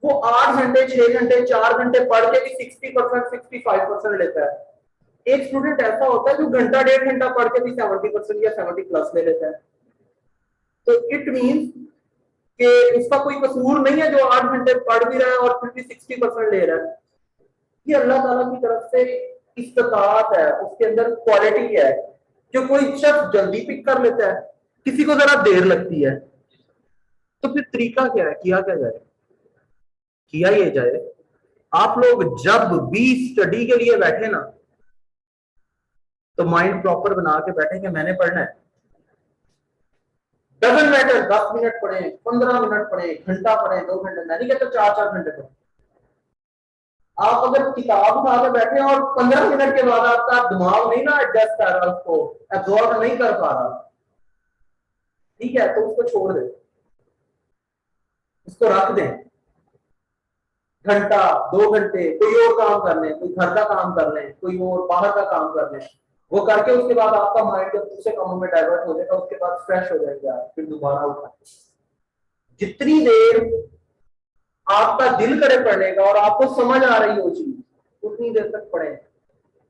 वो 8 घंटे 6 घंटे 4 घंटे पढ़ के भी 60% 65% लेता है। एक स्टूडेंट ऐसा होता है जो घंटा 1.5 घंटा पढ़ के भी 70% या 70+ ले लेता है। तो इट मीन्स कि उसका कोई कसूर नहीं है जो 8 घंटे पढ़ भी रहा है और फिर भी 60% ले रहा है। ये अल्लाह ताला की तरफ से इस्तिताअत है, उसके अंदर क्वालिटी है कि कोई शख्स जल्दी पिक कर लेता है, किसी को जरा देर लगती है। तो फिर तरीका क्या है, किया क्या जाए? किया ये जाए, आप लोग जब भी स्टडी के लिए बैठे ना, तो माइंड प्रॉपर बना के बैठे कि मैंने पढ़ना है। डजंट मैटर 10 मिनट पढ़े, 15 मिनट पढ़े, घंटा पढ़े, 2 घंटे, मैं नहीं कहता 4-4 घंटे पढ़े। आप अगर किताब उठा के बैठे और 15 मिनट के बाद आपका दिमाग नहीं ना एडजस्ट कर रहा, उसको एब्जॉर्ब नहीं कर पा रहा, ठीक है, तो उसको छोड़ दें, उसको रख दें। घंटा 2 घंटे कोई और काम कर लें, कोई घर का काम कर लें, कोई और बाहर का काम कर लें, वो करके उसके बाद आपका माइंड जब दूसरे कामों में डाइवर्ट हो जाएगा, उसके बाद फ्रेश हो जाएगा, फिर दोबारा उठा। जितनी देर आपका दिल करे पढ़ने का और आपको समझ आ रही हो चीज, उतनी देर तक पढ़े।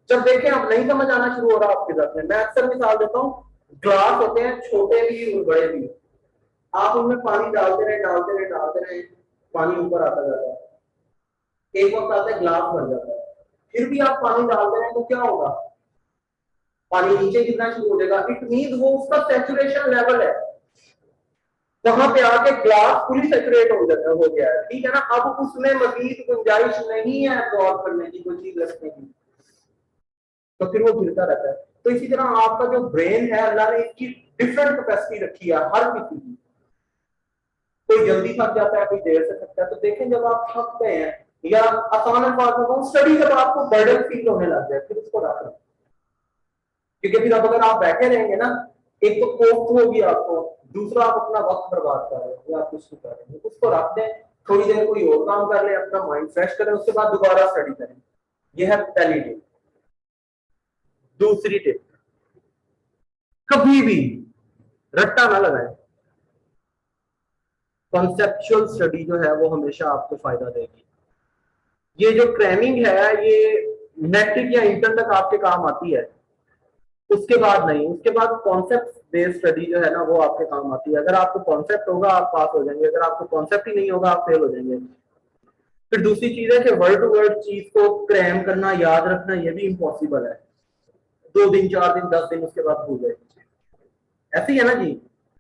जब देखें अब नहीं समझ आना शुरू हो रहा आपके साथ में, मैं अक्सर मिसाल देता हूँ, ग्लास होते हैं छोटे भी और बड़े भी, आप उनमें पानी डालते रहे, पानी ऊपर आता जाता है, एक वक्त आता है ग्लास भर जाता है, फिर भी आप पानी डालते रहे तो क्या होगा? पानी नीचे गिरना शुरू हो जाएगा। इट मीन वो उसका सैचुरेशन लेवल है, वहां पे आके ग्लास पूरी सैचुरेट हो गया है, ठीक है ना। अब उसमें मजीद गुंजाइश नहीं है एब्जॉर्ब करने की, कोई चीज रखने की, तो फिर वो गिरता रहता है। तो इसी तरह आपका जो ब्रेन है, अल्लाह ने इसकी डिफरेंट कैपेसिटी रखी है हर किसी की। कोई जल्दी थक जाता है, कोई देर से थकता है। तो देखें जब आप थक गए हैं, या आसान अल्फाज में कहूं, स्टडी जब आपको बर्डन फील होने लग जाए, फिर उसको रख लें, क्योंकि फिर अब अगर आप बैठे रहेंगे ना, एक तो कोफ्त होगी आपको, दूसरा आप अपना वक्त बर्बाद कर रहे हो या आप कुछ नहीं कर रहे हो। उसको रख दें, थोड़ी देर कोई और काम कर ले, अपना माइंड फ्रेश करें, उसके बाद दोबारा स्टडी करें। यह है पहली टिप। दूसरी टिप, कभी भी रट्टा ना लगाएं। कॉन्सेप्चुअल स्टडी जो है वो हमेशा आपको फायदा देगी। ये जो क्रैमिंग है, ये मैट्रिक या इंटर तक आपके काम आती है, उसके बाद नहीं। उसके बाद कॉन्सेप्ट बेस्ड स्टडी जो है ना, वो आपके काम आती है। अगर आपको कॉन्सेप्ट होगा आप पास हो जाएंगे, अगर आपको कॉन्सेप्ट ही नहीं होगा आप फेल हो जाएंगे। फिर दूसरी चीज है कि वर्ड टू वर्ड चीज को क्रैम करना, याद रखना, ये भी इम्पॉसिबल है। 2 दिन 4 दिन 10 दिन उसके बाद भूल गए, ऐसे ही है ना जी।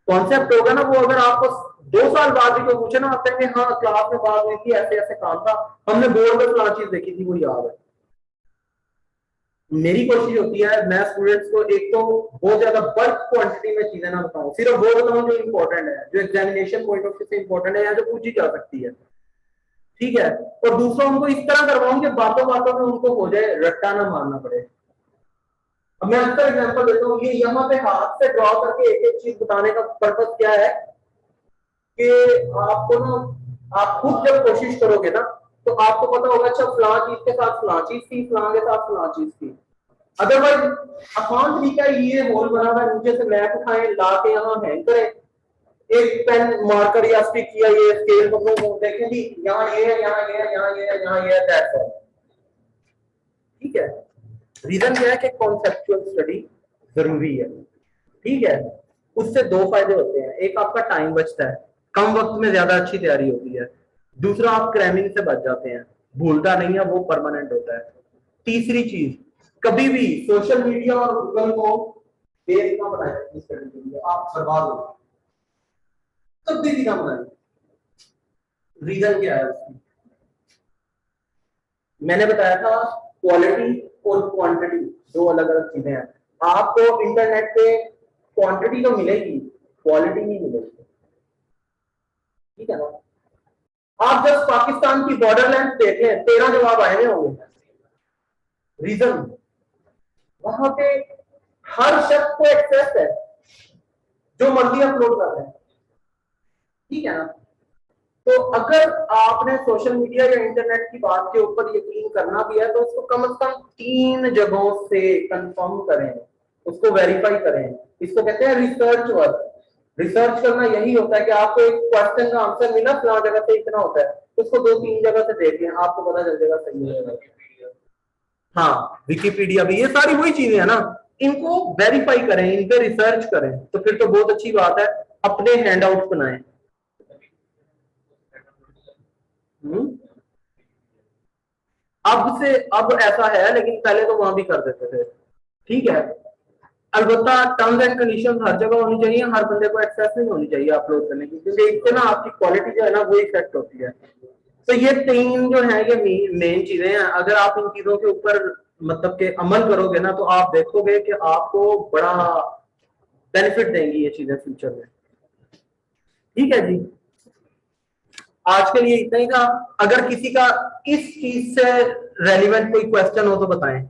कॉन्सेप्ट होगा ना, वो अगर आपको 2 साल बाद भी कोई पूछे ना, आप कहेंगे हाँ क्लास में बात हुई थी, ऐसे ऐसे काम था, हमने बोर्ड में फलां चीज देखी थी, वो याद है। मेरी कोशिश होती है मैं स्टूडेंट्स को एक तो बहुत ज्यादा बल्क क्वांटिटी में चीजें ना बताऊं, सिर्फ वो बताऊं जो इंपॉर्टेंट है, जो एग्जामिनेशन पॉइंट ऑफ व्यू से इंपॉर्टेंट है या जो पूछी जा सकती है, ठीक है। और दूसरा उनको इस तरह करवाऊं कि बातों बातों में उनको हो जाए, रट्टा ना मारना पड़े। अब मैं आपका एग्जांपल देता हूँ, ये यहाँ पे हाथ से ड्रॉ करके एक एक चीज बताने का पर्पस क्या है कि आपको ना, आप खुद जब कोशिश करोगे ना, तो आपको पता होगा अच्छा फलां चीज के साथ फलां चीज थी, फलां के साथ फलां चीज थी। अदरवाइज आसान तरीका ये होल बना हुआ है, नीचे से मैप उठाएं, ला के यहाँ हैंग करें, एक पेन मार्कर या स्टिक या ये स्केल पकड़ो, देखें जी यहाँ ये है, यहाँ ये है, यहाँ ये है, यहाँ ये है, दैट्स ऑल, ठीक है। रीजन क्या है कि कॉन्सेप्चुअल स्टडी जरूरी है, ठीक है। उससे 2 फायदे होते हैं, एक आपका टाइम बचता है, कम वक्त में ज्यादा अच्छी तैयारी होती है। दूसरा आप क्रैमिंग से बच जाते हैं, भूलता नहीं है, वो परमानेंट होता है। तीसरी चीज, कभी भी सोशल मीडिया और गूगल को बेस ना बनाए अपनी स्टडी के लिए, आप बर्बाद हो, कभी भी ना बनाए। रीजन क्या है उसकी? मैंने बताया था क्वालिटी और क्वांटिटी 2 अलग-अलग चीजें हैं। आपको इंटरनेट पे क्वांटिटी तो मिलेगी, क्वालिटी नहीं मिलेगी, ठीक है ना। आप जब पाकिस्तान की बॉर्डर लेंथ देखें, 13 जवाब आए हुए होंगे। रीजन, वहां पे हर शख्स को एक्सेस है, जो मर्जी अपलोड कर रहे हैं, ठीक है ना। तो अगर आपने सोशल मीडिया या इंटरनेट की बात के ऊपर यकीन करना भी है, तो उसको कम से कम 3 जगहों से कंफर्म करें, उसको वेरीफाई करें। इसको कहते हैं रिसर्च वर्क। रिसर्च करना यही होता है कि आपको एक क्वेश्चन का आंसर मिला फलां जगह से इतना होता है, उसको 2-3 जगह से देखें, आपको पता चल जाएगा सही है। हाँ, विकिपीडिया भी, ये सारी वही चीजें है ना, इनको वेरीफाई करें, इन पे रिसर्च करें, तो फिर तो बहुत अच्छी बात है। अपने हैंड आउट बनाएं, अब ऐसा है, लेकिन पहले तो वहां भी कर देते थे। ठीक है, अलबत्ता टर्म्स एंड कंडीशंस हर जगह होनी चाहिए, हर बंदे को एक्सेस नहीं होनी चाहिए अपलोड करने की, क्योंकि इससे ना आपकी क्वालिटी जो है ना वो इफेक्ट होती है। तो ये तीन जो है ये मेन चीजें हैं। अगर आप इन चीजों के ऊपर मतलब के अमल करोगे ना, तो आप देखोगे कि आपको बड़ा बेनिफिट देंगी ये चीजें फ्यूचर में। ठीक है जी, आज के लिए इतना ही था। अगर किसी का इस चीज से रेलिवेंट कोई क्वेश्चन हो तो बताएं।